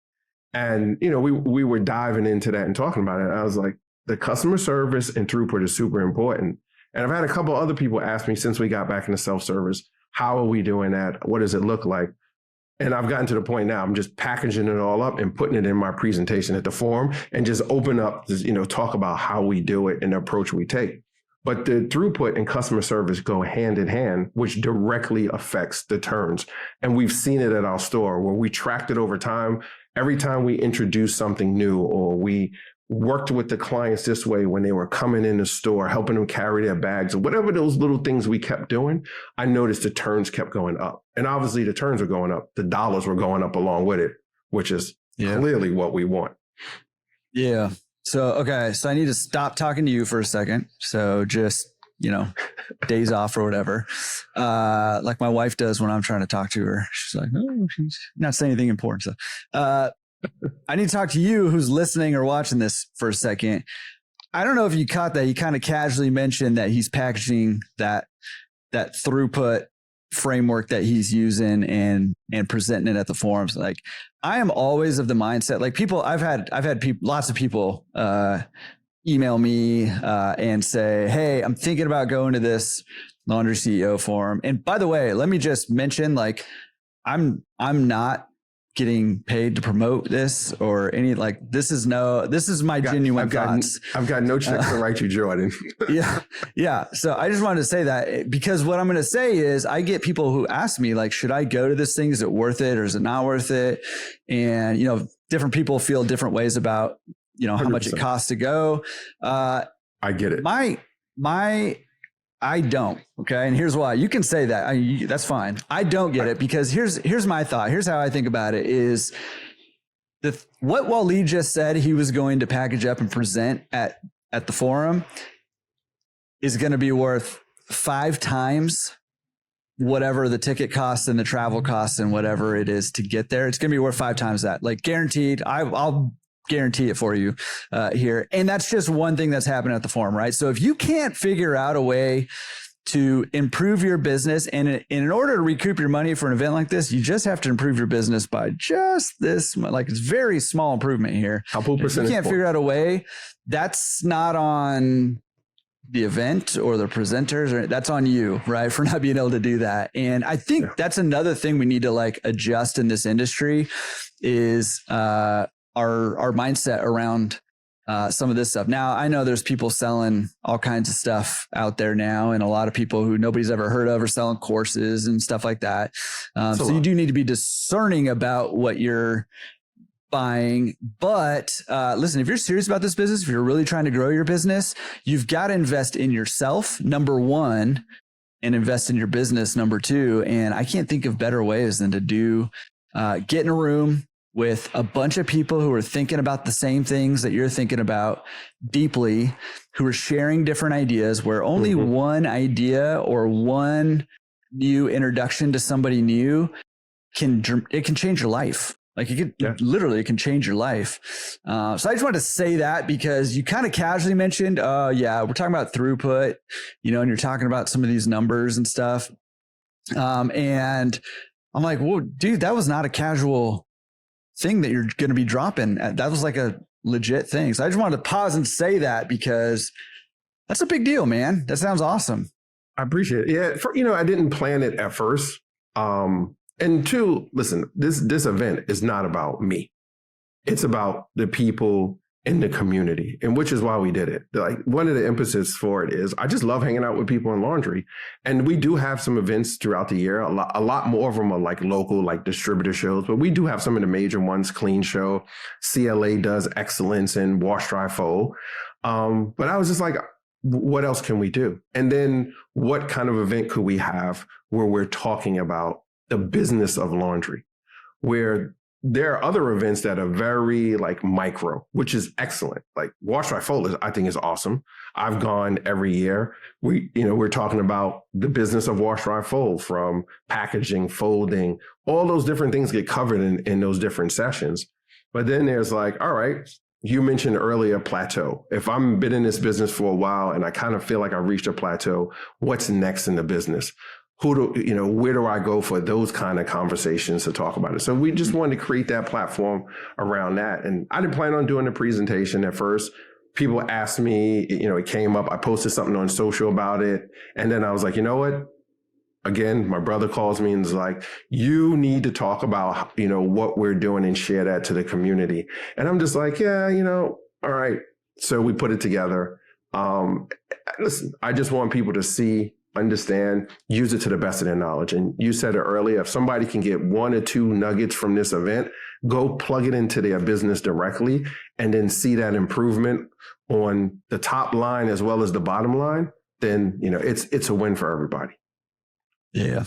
And, we were diving into that and talking about it. I was like, the customer service and throughput is super important. And I've had a couple other people ask me since we got back into self-service, how are we doing that? What does it look like? And I've gotten to the point now, I'm just packaging it all up and putting it in my presentation at the forum and just open up, talk about how we do it and the approach we take. But the throughput and customer service go hand in hand, which directly affects the turns. And we've seen it at our store where we tracked it over time. Every time we introduced something new or we worked with the clients this way when they were coming in the store, helping them carry their bags or whatever those little things we kept doing, I noticed the turns kept going up. And obviously the turns were going up. The dollars were going up along with it, which is clearly what we want. Yeah. So I need to stop talking to you for a second. So just, days off or whatever. Like my wife does when I'm trying to talk to her. She's like, no, she's not saying anything important. So, I need to talk to you who's listening or watching this for a second. I don't know if you caught that. He kind of casually mentioned that he's packaging that throughput framework that he's using and presenting it at the forums. Like, I am always of the mindset, like I've had people, lots of people, email me, and say, hey, I'm thinking about going to this laundry CEO forum. And by the way, let me just mention, like, I'm not getting paid to promote this or any, like, this is my genuine thoughts. I've got no checks to write you, Jordan. Yeah. So I just wanted to say that because what I'm going to say is I get people who ask me, like, should I go to this thing? Is it worth it or is it not worth it? And, different people feel different ways about, how 100%. Much it costs to go. I get it. I don't. Okay. And here's why. You can say that. That's fine. I don't get it because here's my thought. Here's how I think about it is what Waleed just said he was going to package up and present at the forum is going to be worth 5 times whatever the ticket costs and the travel costs and whatever it is to get there. It's going to be worth 5 times that, like, guaranteed. I'll guarantee it for you here. And that's just one thing that's happening at the forum, right? So if you can't figure out a way to improve your business and in order to recoup your money for an event like this, you just have to improve your business by just this, like, it's very small improvement here. If you can't figure out a way, that's not on the event or the presenters, or that's on you, right? For not being able to do that. And I think that's another thing we need to, like, adjust in this industry is, our mindset around some of this stuff. Now, I know there's people selling all kinds of stuff out there now, and a lot of people who nobody's ever heard of are selling courses and stuff like that. So you do need to be discerning about what you're buying. But listen, if you're serious about this business, if you're really trying to grow your business, you've got to invest in yourself, number one, and invest in your business, number two. And I can't think of better ways than to get in a room with a bunch of people who are thinking about the same things that you're thinking about deeply, who are sharing different ideas, where only one idea or one new introduction to somebody new can change your life. Like, it can change your life. So I just wanted to say that because you kind of casually mentioned, we're talking about throughput, and you're talking about some of these numbers and stuff. And I'm like, whoa, dude, that was not a casual thing that you're going to be dropping. That was like a legit thing. So I just wanted to pause and say that because that's a big deal, man. That sounds awesome. I appreciate it. Yeah. I didn't plan it at first. And two, listen, this event is not about me. It's about the people in the community, and which is why we did it. Like, one of the emphasis for it is I just love hanging out with people in laundry. And we do have some events throughout the year. A lot more of them are like local, like distributor shows, but we do have some of the major ones. Clean Show, CLA does Excellence, and Wash Dry Fold. But I was just like, what else can we do? And then what kind of event could we have where we're talking about the business of laundry, where there are other events that are very, like, micro, which is excellent. Like Wash Dry Fold I think is awesome. I've gone every year. We're talking about the business of Wash Dry Fold, from packaging, folding, all those different things get covered in those different sessions. But then there's like, all right, you mentioned earlier plateau. If I'm been in this business for a while and I kind of feel like I reached a plateau, what's next in the business? Where do I go for those kind of conversations to talk about it? So we just wanted to create that platform around that. And I didn't plan on doing the presentation at first. People asked me, it came up, I posted something on social about it. And then I was like, you know what? Again, my brother calls me and is like, you need to talk about, what we're doing and share that to the community. And I'm just like, yeah, all right. So we put it together. Listen, I just want people to see, understand, use it to the best of their knowledge. And you said it earlier, if somebody can get 1 or 2 nuggets from this event, go plug it into their business directly and then see that improvement on the top line as well as the bottom line, then, it's a win for everybody. Yeah.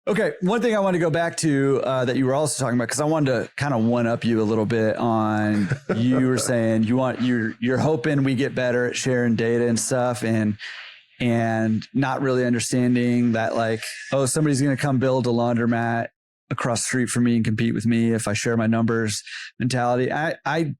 Okay. One thing I want to go back to that you were also talking about, because I wanted to kind of one up you a little bit on, you were saying you're hoping we get better at sharing data and stuff, and not really understanding that, like, oh, somebody's going to come build a laundromat across the street from me and compete with me if I share my numbers mentality. I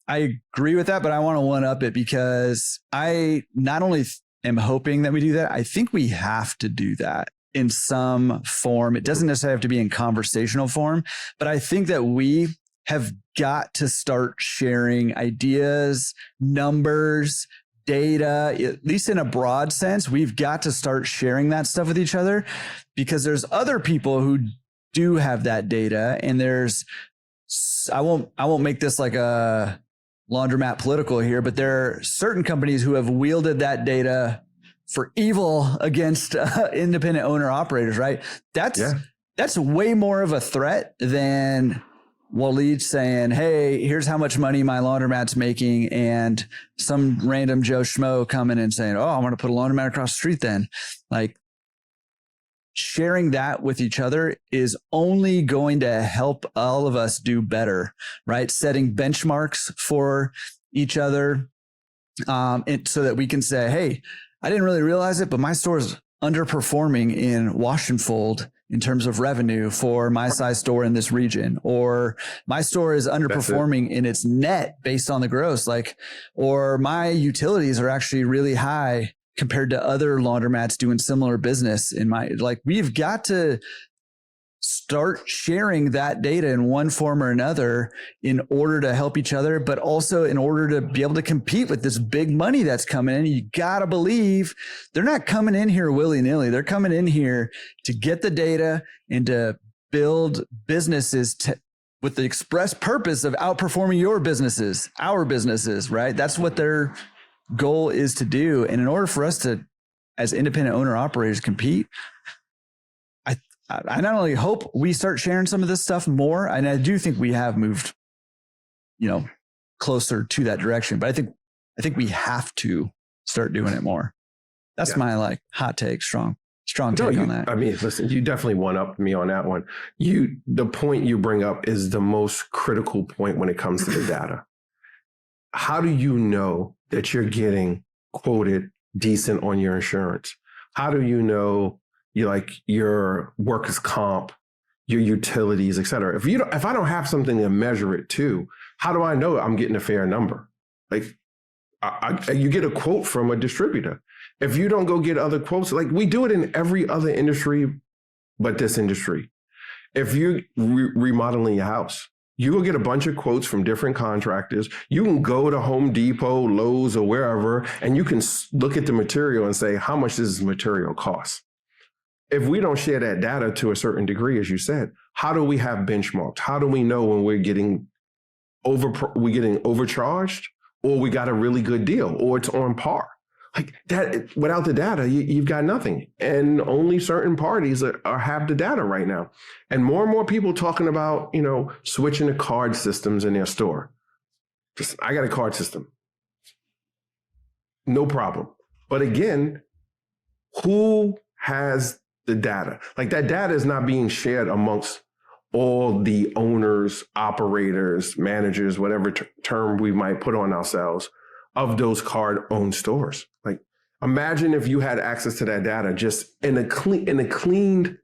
agree with that, but I want to one up it because I not only am hoping that we do that, I think we have to do that in some form. It doesn't necessarily have to be in conversational form, but I think that we have got to start sharing ideas, numbers, data, at least in a broad sense. We've got to start sharing that stuff with each other, because there's other people who do have that data, and I won't make this like a laundromat political here, but there are certain companies who have wielded that data for evil against independent owner operators, right? That's way more of a threat than Waleed saying, hey, here's how much money my laundromat's making, and some random Joe Schmo coming and saying, oh, I'm going to put a laundromat across the street then. Like, sharing that with each other is only going to help all of us do better, right? Setting benchmarks for each other, and so that we can say, hey, I didn't really realize it, but my store is underperforming in wash and fold in terms of revenue for my size store in this region, or my store is underperforming in its net based on the gross, or my utilities are actually really high compared to other laundromats doing similar business we've got to start sharing that data in one form or another in order to help each other, but also in order to be able to compete with this big money that's coming in. You got to believe they're not coming in here willy-nilly. They're coming in here to get the data and to build businesses with the express purpose of outperforming our businesses, right? That's what their goal is to do. And in order for us to, as independent owner operators, compete, I not only hope we start sharing some of this stuff more, and I do think we have moved, closer to that direction, but I think we have to start doing it more. That's my hot take, strong take on that. I mean, listen, you definitely one up me on that one. The point you bring up is the most critical point when it comes to the data. How do you know that you're getting quoted decent on your insurance? How do you know your workers' comp, your utilities, et cetera? If I don't have something to measure it to, how do I know I'm getting a fair number? You get a quote from a distributor. If you don't go get other quotes, we do it in every other industry but this industry. If you're remodeling your house, you go get a bunch of quotes from different contractors. You can go to Home Depot, Lowe's, or wherever, and you can look at the material and say, how much does this material cost? If we don't share that data to a certain degree, as you said, how do we have benchmarks? How do we know when we're getting overcharged, or we got a really good deal, or it's on par? That, without the data, you've got nothing. And only certain parties have the data right now. And more people talking about, switching to card systems in their store. I got a card system. No problem. But again, who has the data? That data is not being shared amongst all the owners, operators, managers, whatever term we might put on ourselves, of those card-owned stores. Imagine if you had access to that data just in a cleaned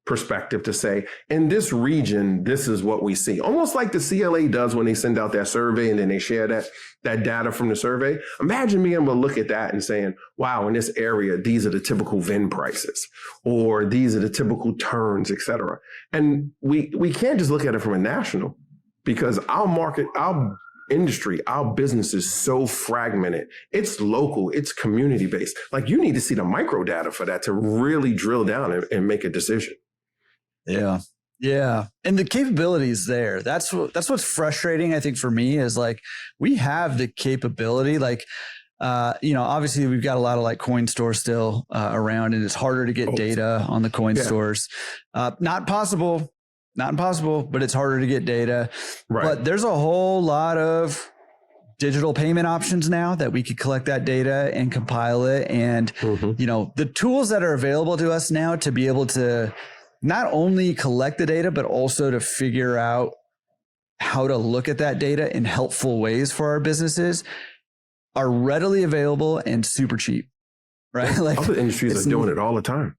perspective to say, in this region, this is what we see. Almost like the CLA does when they send out that survey and then they share that data from the survey. Imagine being able to look at that and saying, wow, in this area, these are the typical VIN prices, or these are the typical turns, et cetera. And we can't just look at it from a national, because our market, our industry, our business is so fragmented. It's local, it's community based. Like, you need to see the micro data for that to really drill down and make a decision. Yeah. Yeah. And the capabilities there, that's what's frustrating, I think, for me, is like, we have the capability, like, obviously we've got a lot of like coin stores still around, and it's harder to get data on the coin stores. Not impossible, but it's harder to get data. Right. But there's a whole lot of digital payment options now that we could collect that data and compile it. And, the tools that are available to us now to be able to not only collect the data, but also to figure out how to look at that data in helpful ways for our businesses are readily available and super cheap, right? Like, other industries are doing it all the time.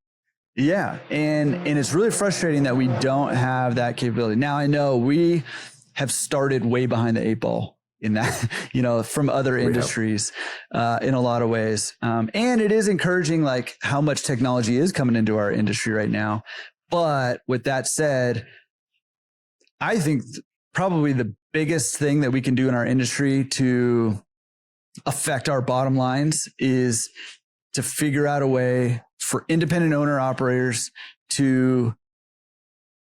Yeah. And it's really frustrating that we don't have that capability. Now, I know we have started way behind the 8 ball in that, from other industries in a lot of ways. And it is encouraging, like, how much technology is coming into our industry right now. But with that said, I think probably the biggest thing that we can do in our industry to affect our bottom lines is to figure out a way for independent owner operators to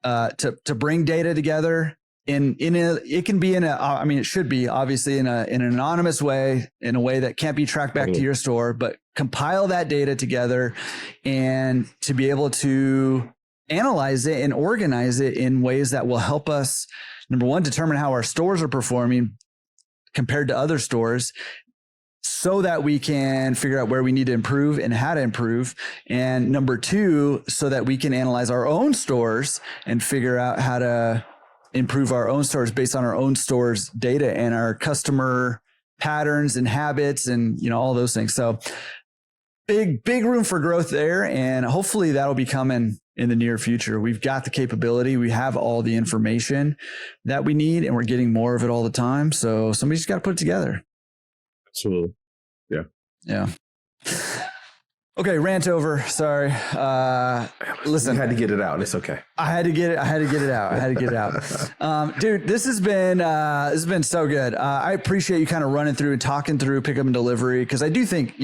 bring data together it should be obviously in an anonymous way, in a way that can't be tracked back to your store, but compile that data together and to be able to analyze it and organize it in ways that will help us, number one, determine how our stores are performing compared to other stores, so that we can figure out where we need to improve and how to improve. And number two, so that we can analyze our own stores and figure out how to improve our own stores based on our own stores' data and our customer patterns and habits and, all those things. So big room for growth there. And hopefully that'll be coming in the near future. We've got the capability. We have all the information that we need, and we're getting more of it all the time. So somebody's got to put it together. Absolutely. Yeah. Okay. Rant over. Sorry. Listen, you had to get it out. It's okay. I had to get it out. Dude, this has been so good. I appreciate you kind of running through and talking through pickup and delivery. Cause I do think,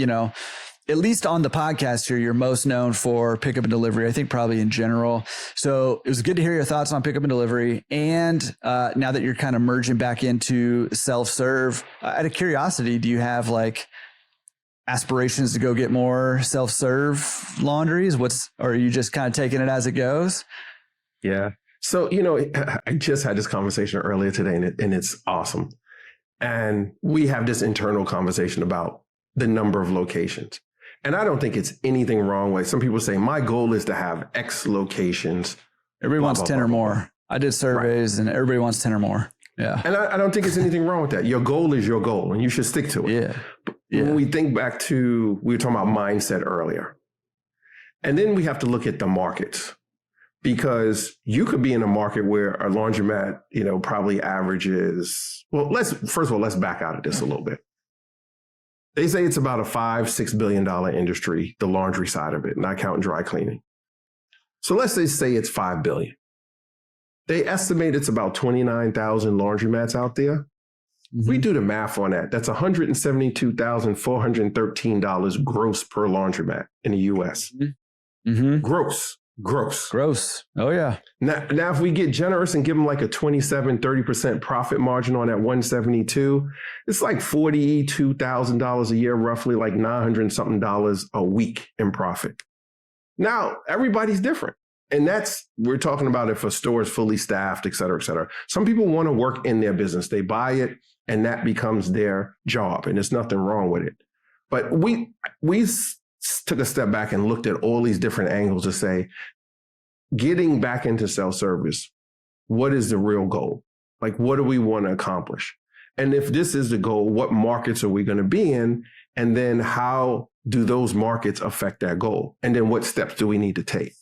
at least on the podcast here, you're most known for pickup and delivery, I think probably in general. So it was good to hear your thoughts on pickup and delivery. And now that you're kind of merging back into self-serve, out of curiosity, do you have like aspirations to go get more self-serve laundries? Or are you just kind of taking it as it goes? Yeah. So, I just had this conversation earlier today, and it's awesome. And we have this internal conversation about the number of locations. And I don't think it's anything wrong with, some people say, my goal is to have X locations. Everybody wants 10 or more. I did surveys and everybody wants 10 or more. Yeah. And I don't think it's anything wrong with that. Your goal is your goal and you should stick to it. Yeah. When we think back to, we were talking about mindset earlier. And then we have to look at the markets, because you could be in a market where a laundromat, probably averages, let's back out of this a little bit. They say it's about a $5-6 billion industry, the laundry side of it, not counting dry cleaning. So let's say it's $5 billion. They estimate it's about 29,000 laundromats out there. Mm-hmm. We do the math on that. That's $172,413 gross per laundromat in the US. Mm-hmm. Gross. Oh, yeah. Now, if we get generous and give them like a 27-30% profit margin on that 172, it's like $42,000 a year, roughly like $900 something a week in profit. Now, everybody's different. And we're talking about it for stores fully staffed, et cetera, et cetera. Some people want to work in their business. They buy it and that becomes their job, and there's nothing wrong with it. But we took a step back and looked at all these different angles to say, getting back into self-service, what is the real goal? Like, what do we want to accomplish? And if this is the goal, what markets are we going to be in? And then how do those markets affect that goal? And then what steps do we need to take?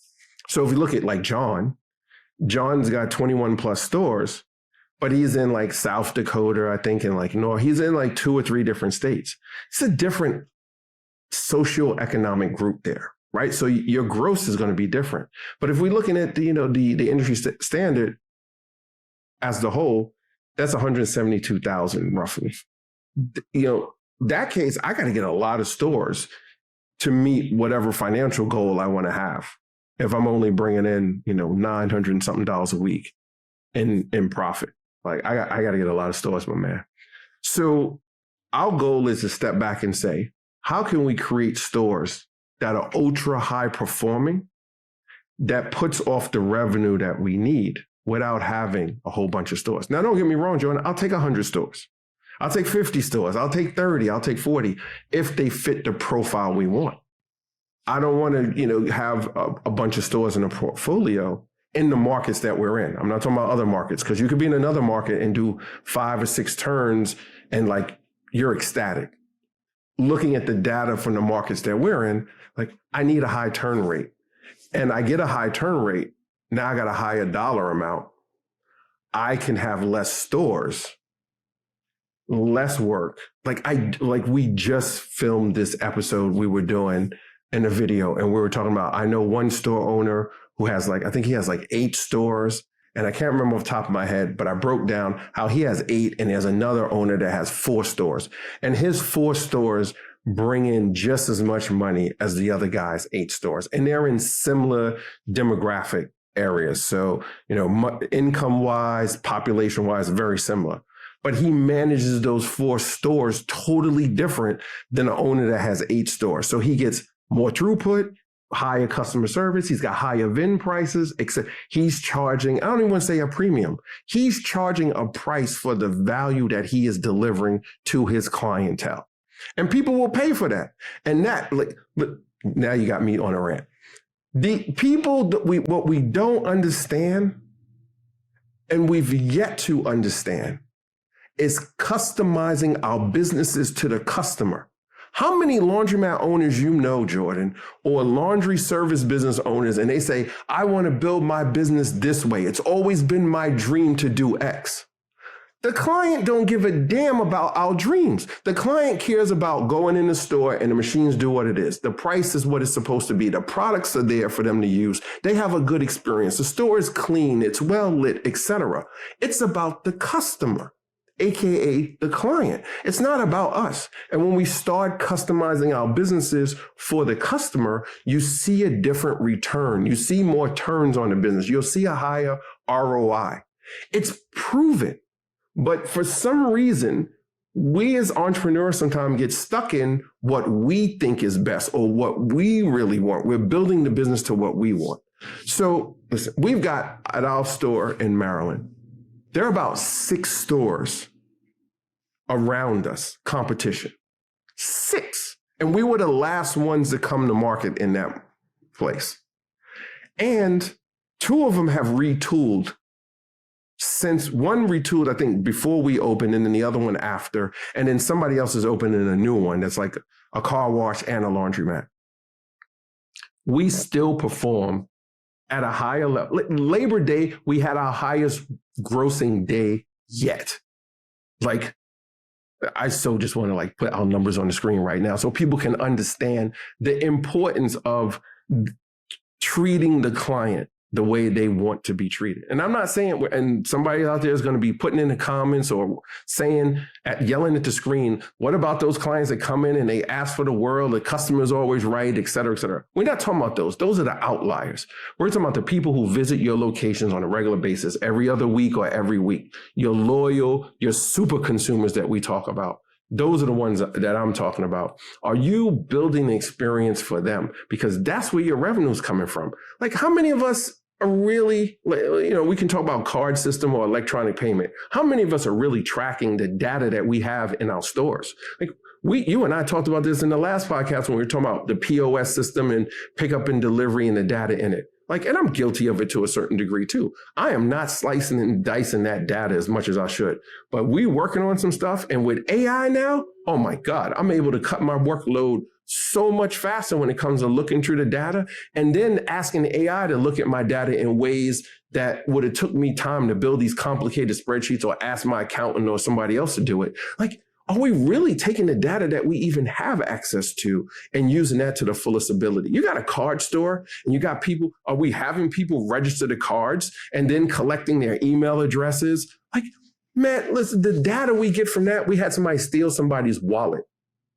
So if you look at like John's got 21 plus stores, but he's in like South Dakota, I think, and like North. He's in like 2 or 3 different states. It's a different socioeconomic group there, right? So your gross is going to be different. But if we're looking at the industry standard as the whole, that's 172,000 roughly. That case, I got to get a lot of stores to meet whatever financial goal I want to have. If I'm only bringing in, $900 and something a week in profit, like I got to get a lot of stores, my man. So our goal is to step back and say, how can we create stores that are ultra high performing, that puts off the revenue that we need without having a whole bunch of stores? Now, don't get me wrong, Jordan, I'll take 100 stores. I'll take 50 stores. I'll take 30. I'll take 40 if they fit the profile we want. I don't want to, have a bunch of stores in a portfolio in the markets that we're in. I'm not talking about other markets, because you could be in another market and do 5 or 6 turns and like you're ecstatic. Looking at the data from the markets that we're in, like I need a high turn rate, and I get a high turn rate. Now I got a higher dollar amount. I can have less stores, less work. Like we just filmed this episode we were doing in a video, and we were talking about, I know one store owner who has I think he has 8 stores, and I can't remember off the top of my head, but I broke down how he has 8 and there's another owner that has 4 stores, and his 4 stores bring in just as much money as the other guy's 8 stores. And they're in similar demographic areas. So, income wise, population wise, very similar. But he manages those 4 stores totally different than an owner that has 8 stores. So he gets more throughput, higher customer service. He's got higher VIN prices, except he's charging, I don't even want to say a premium. He's charging a price for the value that he is delivering to his clientele. And people will pay for that. And that, now you got me on a rant. The people, what we don't understand, and we've yet to understand, is customizing our businesses to the customer. How many laundromat owners Jordan, or laundry service business owners, and they say, I want to build my business this way. It's always been my dream to do X. The client don't give a damn about our dreams. The client cares about going in the store and the machines do what it is. The price is what it's supposed to be. The products are there for them to use. They have a good experience. The store is clean. It's well lit, etc. It's about the customer, AKA the client. It's not about us. And when we start customizing our businesses for the customer, you see a different return. You see more turns on the business. You'll see a higher ROI. It's proven. But for some reason, we as entrepreneurs sometimes get stuck in what we think is best or what we really want. We're building the business to what we want. So listen, we've got at our store in Maryland, there are about 6 stores around us, competition. 6. And we were the last ones to come to market in that place. And 2 of them have retooled. Since one retooled, I think, before we opened, and then the other one after, and then somebody else is opening a new one that's like a car wash and a laundromat. We still perform at a higher level. Labor Day, we had our highest grossing day yet. I so just want to put our numbers on the screen right now so people can understand the importance of treating the client the way they want to be treated. And I'm not saying, and somebody out there is going to be putting in the comments or saying, yelling at the screen, what about those clients that come in and they ask for the world, the customer's always right, et cetera, et cetera. We're not talking about those. Those are the outliers. We're talking about the people who visit your locations on a regular basis, every other week or every week. Your loyal, your super consumers that we talk about. Those are the ones that I'm talking about. Are you building an experience for them? Because that's where your revenue is coming from. How many of us are really, we can talk about card system or electronic payment. How many of us are really tracking the data that we have in our stores? You and I talked about this in the last podcast when we were talking about the POS system and pickup and delivery and the data in it. And I'm guilty of it to a certain degree too. I am not slicing and dicing that data as much as I should, but we working on some stuff. And with AI now, oh my God, I'm able to cut my workload so much faster when it comes to looking through the data and then asking the AI to look at my data in ways that would have took me time to build these complicated spreadsheets or ask my accountant or somebody else to do it. Like, are we really taking the data that we even have access to and using that to the fullest ability? You got a card store and you got people, are we having people register the cards and then collecting their email addresses? Like, man, listen, the data we get from that, we had somebody steal somebody's wallet,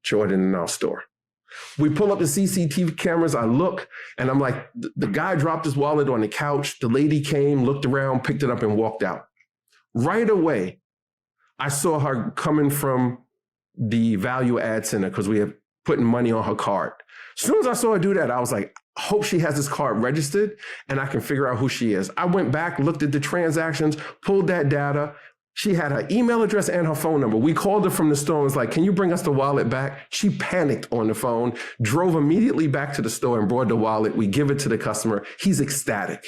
Jordan, in our store. We pull up the CCTV cameras, I look, and I'm like, the guy dropped his wallet on the couch. The lady came, looked around, picked it up, and walked out. Right away, I saw her coming from the value add center because we have putting money on her card. As soon as I saw her do that, I was like, I hope she has this card registered and I can figure out who she is. I went back, looked at the transactions, pulled that data. She had her email address and her phone number. We called her from the store and was like, can you bring us the wallet back? She panicked on the phone, drove immediately back to the store and brought the wallet. We give it to the customer. He's ecstatic.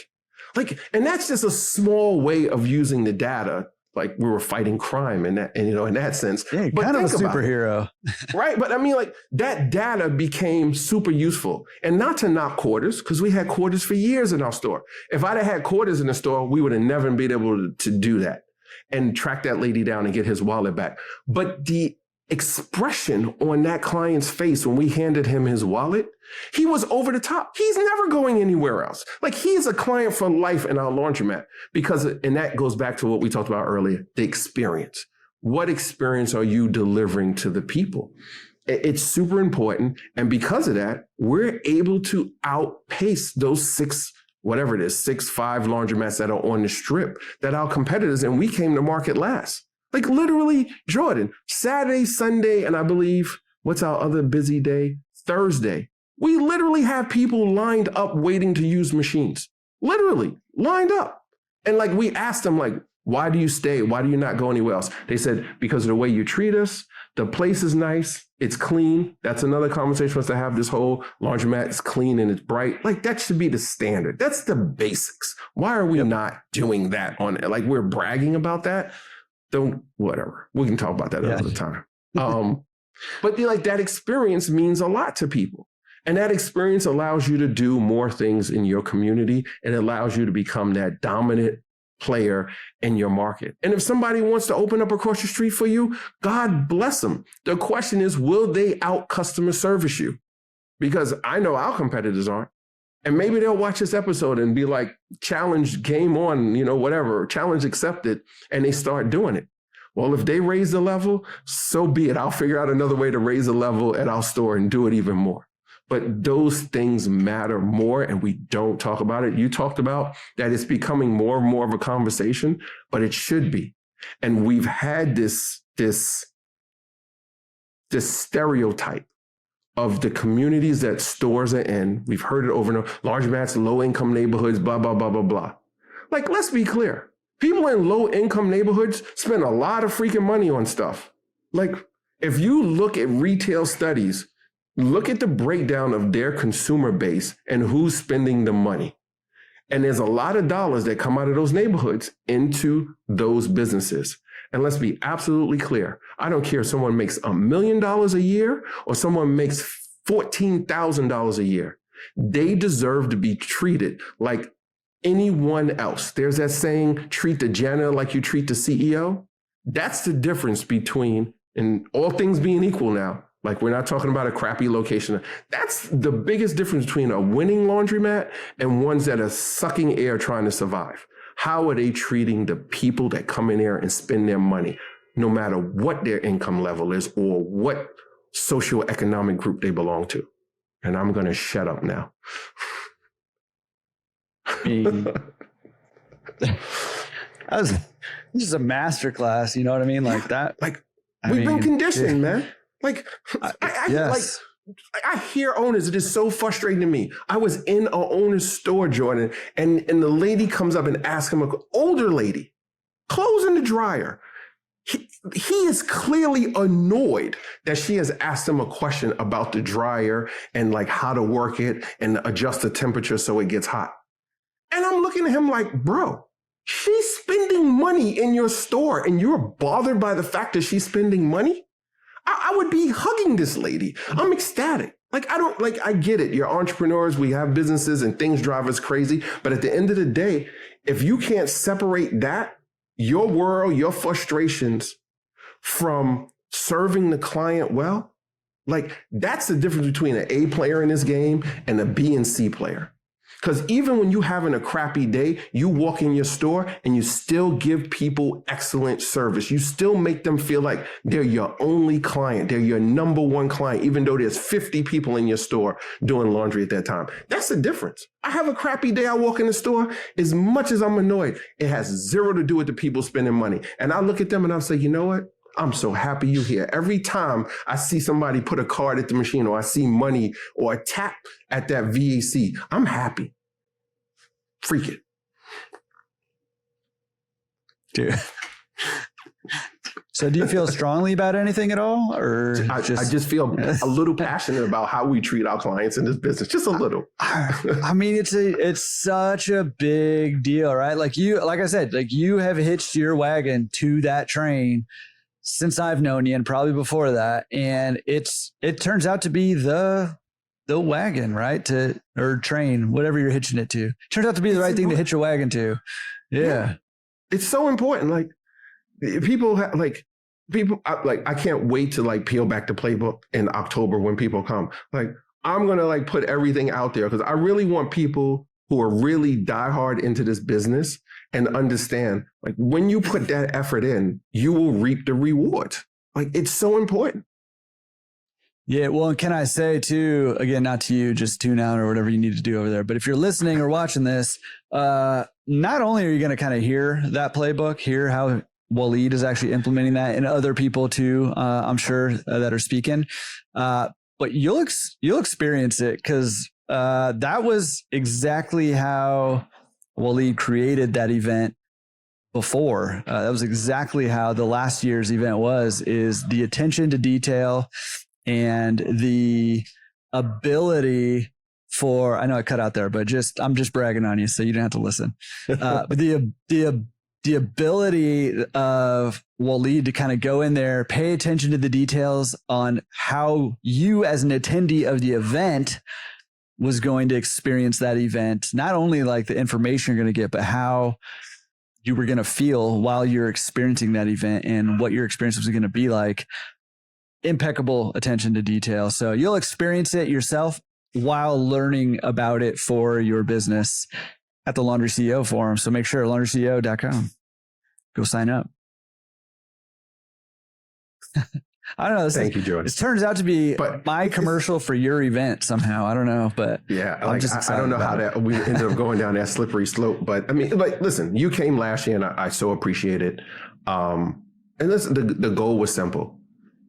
Like, and that's just a small way of using the data. Like we were fighting crime in that, and in that sense. Yeah, but kind of a superhero. Right. But I mean, like that data became super useful. And not to knock quarters, because we had quarters for years in our store. If I'd have had quarters in the store, we would have never been able to do that and track that lady down and get his wallet back. But the expression on that client's face when we handed him his wallet, he was over the top. He's never going anywhere else. Like he's a client for life in our laundromat because, and that goes back to what we talked about earlier, the experience. What experience are you delivering to the people? It's super important. And because of that, we're able to outpace those whatever it is, 6-5 laundromats that are on the strip that our competitors, and we came to market last. Like literally, Jordan, Saturday, Sunday, and I believe, what's our other busy day? Thursday. We literally have people lined up waiting to use machines. Literally lined up. And like we asked them, like, why do you stay? Why do you not go anywhere else? They said, because of the way you treat us. The place is nice. It's clean. That's another conversation for us to have. This whole laundromat is clean and it's bright. Like that should be the standard. That's the basics. Why are we not doing that on it? Like we're bragging about that. Don't, whatever. We can talk about that another time. But like that experience means a lot to people. And that experience allows you to do more things in your community and allows you to become that dominant player in your market. And if somebody wants to open up across the street for you, God bless them. The question is, will they out customer service you? Because I know our competitors aren't. And maybe they'll watch this episode and be like, challenge, game on, whatever, challenge accepted, and they start doing it. Well, if they raise the level, so be it. I'll figure out another way to raise the level at our store and do it even more. But those things matter more and we don't talk about it. You talked about that it's becoming more and more of a conversation, but it should be. And we've had this stereotype of the communities that stores are in. We've heard it over and over. Laundromats, low-income neighborhoods, blah, blah, blah, blah, blah. Like, let's be clear. People in low-income neighborhoods spend a lot of freaking money on stuff. Like, if you look at retail studies, look at the breakdown of their consumer base and who's spending the money. And there's a lot of dollars that come out of those neighborhoods into those businesses. And let's be absolutely clear. I don't care if someone makes $1 million a year or someone makes $14,000 a year. They deserve to be treated like anyone else. There's that saying, treat the janitor like you treat the CEO. That's the difference between, and all things being equal now, like we're not talking about a crappy location. That's the biggest difference between a winning laundromat and ones that are sucking air trying to survive. How are they treating the people that come in there and spend their money, no matter what their income level is or what socioeconomic group they belong to? And I'm going to shut up now. That was just a masterclass. You know what I mean? Like that. Like we've been conditioned, man. Like, yes. I hear owners, it is so frustrating to me. I was in an owner's store, Jordan, and the lady comes up and asks him, an older lady, clothes in the dryer. He is clearly annoyed that she has asked him a question about the dryer and like how to work it and adjust the temperature so it gets hot. And I'm looking at him like, bro, she's spending money in your store and you're bothered by the fact that she's spending money? I would be hugging this lady. I'm ecstatic. Like, I get it. You're entrepreneurs. We have businesses and things drive us crazy. But at the end of the day, if you can't separate that, your world, your frustrations from serving the client well, like that's the difference between an A player in this game and a B and C player. Because even when you're having a crappy day, you walk in your store and you still give people excellent service. You still make them feel like they're your only client. They're your number one client, even though there's 50 people in your store doing laundry at that time. That's the difference. I have a crappy day. I walk in the store. As much as I'm annoyed, it has zero to do with the people spending money. And I look at them and I'll say, you know what? I'm so happy you're here. Every time I see somebody put a card at the machine or I see money or a tap at that VAC, I'm happy. Freak it. Dude. So do you feel strongly about anything at all? Or I just feel a little passionate about how we treat our clients in this business. Just a little. I mean, it's such a big deal, right? Like I said, like you have hitched your wagon to that train since I've known you and probably before that. And it turns out to be the wagon, right? Or train, whatever you're hitching it to. Turns out to be the right thing to hitch your wagon to. Yeah. It's so important. Like I can't wait to peel back the playbook in October when people come. Like, I'm going to put everything out there because I really want people who are really diehard into this business and understand, like, when you put that effort in, you will reap the rewards. Like, it's so important. Yeah. Well, and can I say too, again, not to you, just tune out or whatever you need to do over there. But if you're listening or watching this, not only are you going to kind of hear that playbook, hear how Waleed is actually implementing that and other people too, I'm sure that are speaking, but you'll experience it because that was exactly how Waleed created that event before. That was exactly how the last year's event is the attention to detail and the ability for, I know I cut out there, but I'm just bragging on you so you don't have to listen. But the ability of Waleed to kind of go in there, pay attention to the details on how you as an attendee of the event was going to experience that event, not only like the information you're going to get, but how you were going to feel while you're experiencing that event and what your experience was going to be like. Impeccable attention to detail. So you'll experience it yourself while learning about it for your business at the Laundry CEO Forum. So make sure laundryceo.com. Go sign up. I don't know. Thank you, Jordan. This turns out to be my commercial for your event somehow. I don't know, but yeah, I don't know how that we ended up going down that slippery slope. But I mean, listen, you came last year, and I so appreciate it. And listen, the goal was simple: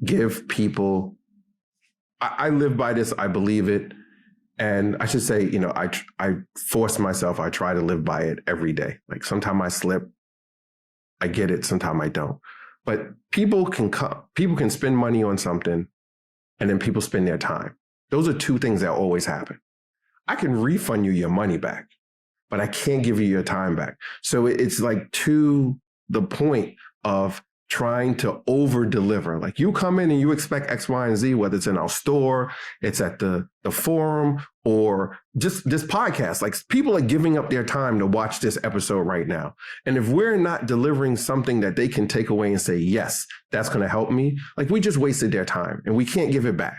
give people. I live by this. I believe it, and I should say, I force myself. I try to live by it every day. Like, sometimes I slip. I get it. Sometimes I don't. But people can spend money on something, and then people spend their time. Those are two things that always happen. I can refund you your money back, but I can't give you your time back. So it's like to the point of trying to over deliver. Like, you come in and you expect X, Y, and Z, whether it's in our store, it's at the forum, or just this podcast. Like, people are giving up their time to watch this episode right now. And if we're not delivering something that they can take away and say, yes, that's going to help me, like, we just wasted their time and we can't give it back.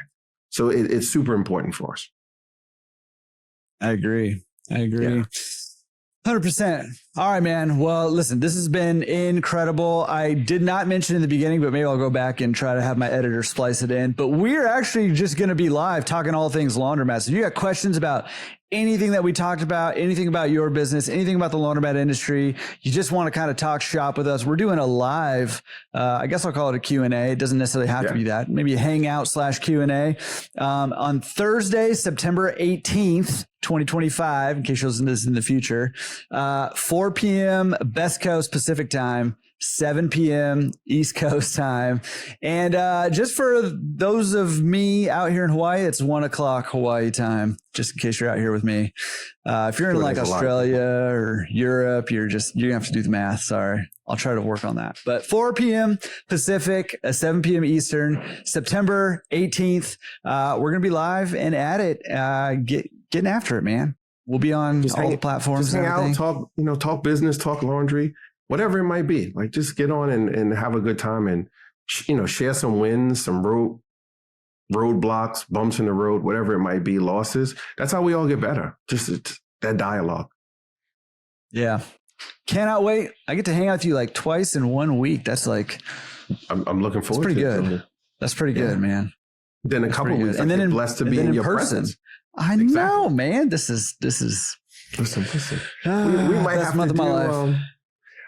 So it's super important for us. I agree. Yeah. 100%. All right, man. Well, listen, this has been incredible. I did not mention in the beginning, but maybe I'll go back and try to have my editor splice it in. But we're actually just going to be live talking all things laundromats. If you got questions about anything that we talked about, anything about your business, anything about the laundromat industry, you just want to kind of talk shop with us, we're doing a live, I guess I'll call it a Q&A. It doesn't necessarily have to be that. Maybe a hangout /Q&A on Thursday, September 18th, 2025, in case you're listening to this in the future. 4 p.m. Best Coast Pacific time, 7 p.m. East Coast time. And just for those of me out here in Hawaii, it's 1 o'clock Hawaii time, just in case you're out here with me. If you're in like Australia or Europe, you're going to have to do the math. Sorry. I'll try to work on that. But 4 p.m. Pacific, 7 p.m. Eastern, September 18th. We're going to be live and at it, getting after it, man. We'll be on the platforms. Just hang out, talk business, talk laundry, whatever it might be. Like just get on and have a good time and, share some wins, some roadblocks, bumps in the road, whatever it might be, losses. That's how we all get better. Just that dialogue. Yeah. Cannot wait. I get to hang out with you like twice in 1 week. That's like, I'm looking forward to it. That's pretty good. That's pretty good, man. Then a couple weeks, and then blessed to be in your presence. I know, man. This is. Listen. We might have to do, life.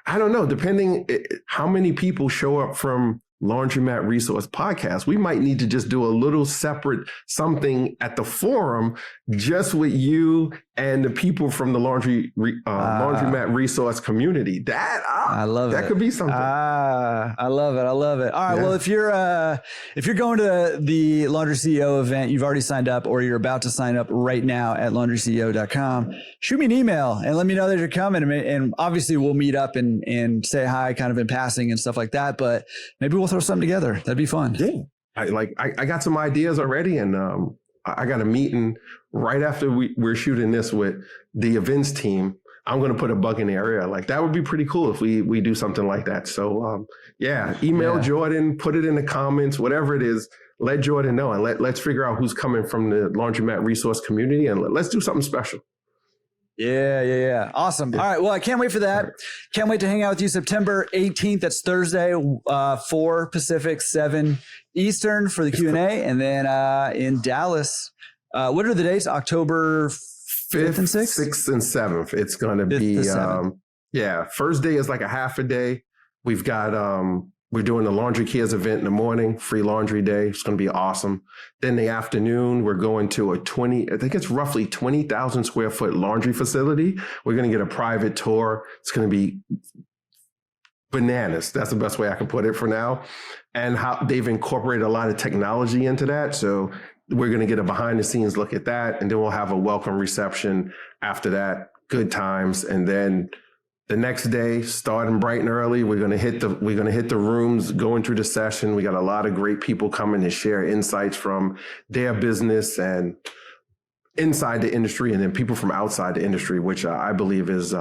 I don't know, depending how many people show up from Laundromat Resource Podcast, we might need to just do a little separate something at the forum just with you and the people from the Laundromat Resource community. I love that. That could be something. I love it. All right. Yeah. Well, if you're going to the Laundry CEO event, you've already signed up or you're about to sign up right now at laundryceo.com, shoot me an email and let me know that you're coming. And obviously we'll meet up and say hi kind of in passing and stuff like that. But maybe we'll throw something together. That'd be fun. Yeah. I got some ideas already, and I got a meeting right after we're shooting this with the events team. I'm going to put a bug in the area. Like that would be pretty cool if we do something like that. So email Jordan, put it in the comments, whatever it is, let Jordan know, and let's figure out who's coming from the Laundromat Resource community, and let's do something special. Yeah. Awesome. Yeah. All right. Well, I can't wait for that. Can't wait to hang out with you September 18th. That's Thursday, 4 Pacific, 7 Eastern for the Q&A. And then in Dallas, what are the dates? October 5th and 6th? 6th and 7th. It's going to be, first day is like a half a day. We've got, we're doing the Laundry Cares event in the morning, free laundry day. It's going to be awesome. Then the afternoon, we're going to I think it's roughly 20,000 square foot laundry facility. We're going to get a private tour. It's going to be bananas. That's the best way I can put it for now. And how they've incorporated a lot of technology into that. So we're going to get a behind the scenes look at that. And then we'll have a welcome reception after that. Good times. And then the next day, starting bright and early, we're gonna hit the rooms, going through the session. We got a lot of great people coming to share insights from their business and inside the industry, and then people from outside the industry, which I believe is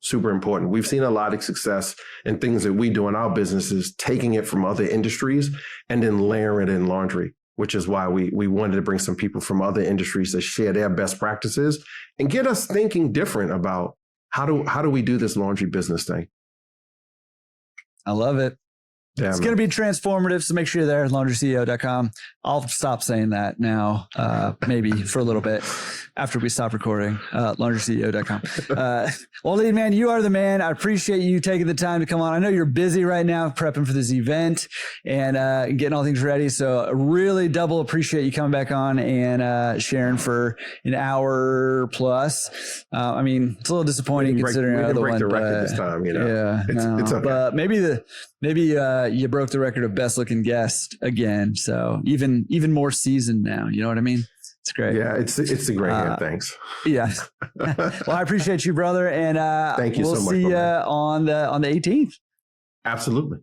super important. We've seen a lot of success in things that we do in our businesses, taking it from other industries and then layering it in laundry, which is why we wanted to bring some people from other industries to share their best practices and get us thinking different about how do we do this laundry business thing? I love it. Yeah, it's going to be transformative. So make sure you're there at laundryceo.com. I'll stop saying that now, maybe for a little bit after we stop recording, laundryceo.com. Waleed, man, you are the man. I appreciate you taking the time to come on. I know you're busy right now prepping for this event and getting all things ready. So really double appreciate you coming back on and sharing for an hour plus. I mean, it's a little disappointing considering we can break the record this time, Yeah, it's okay. But maybe you broke the record of best looking guest again. So even more seasoned now. You know what I mean? It's great. Yeah, it's a great hand. Thanks. Yeah. Well, I appreciate you, brother. And thank you so much. We'll see you on the 18th. Absolutely.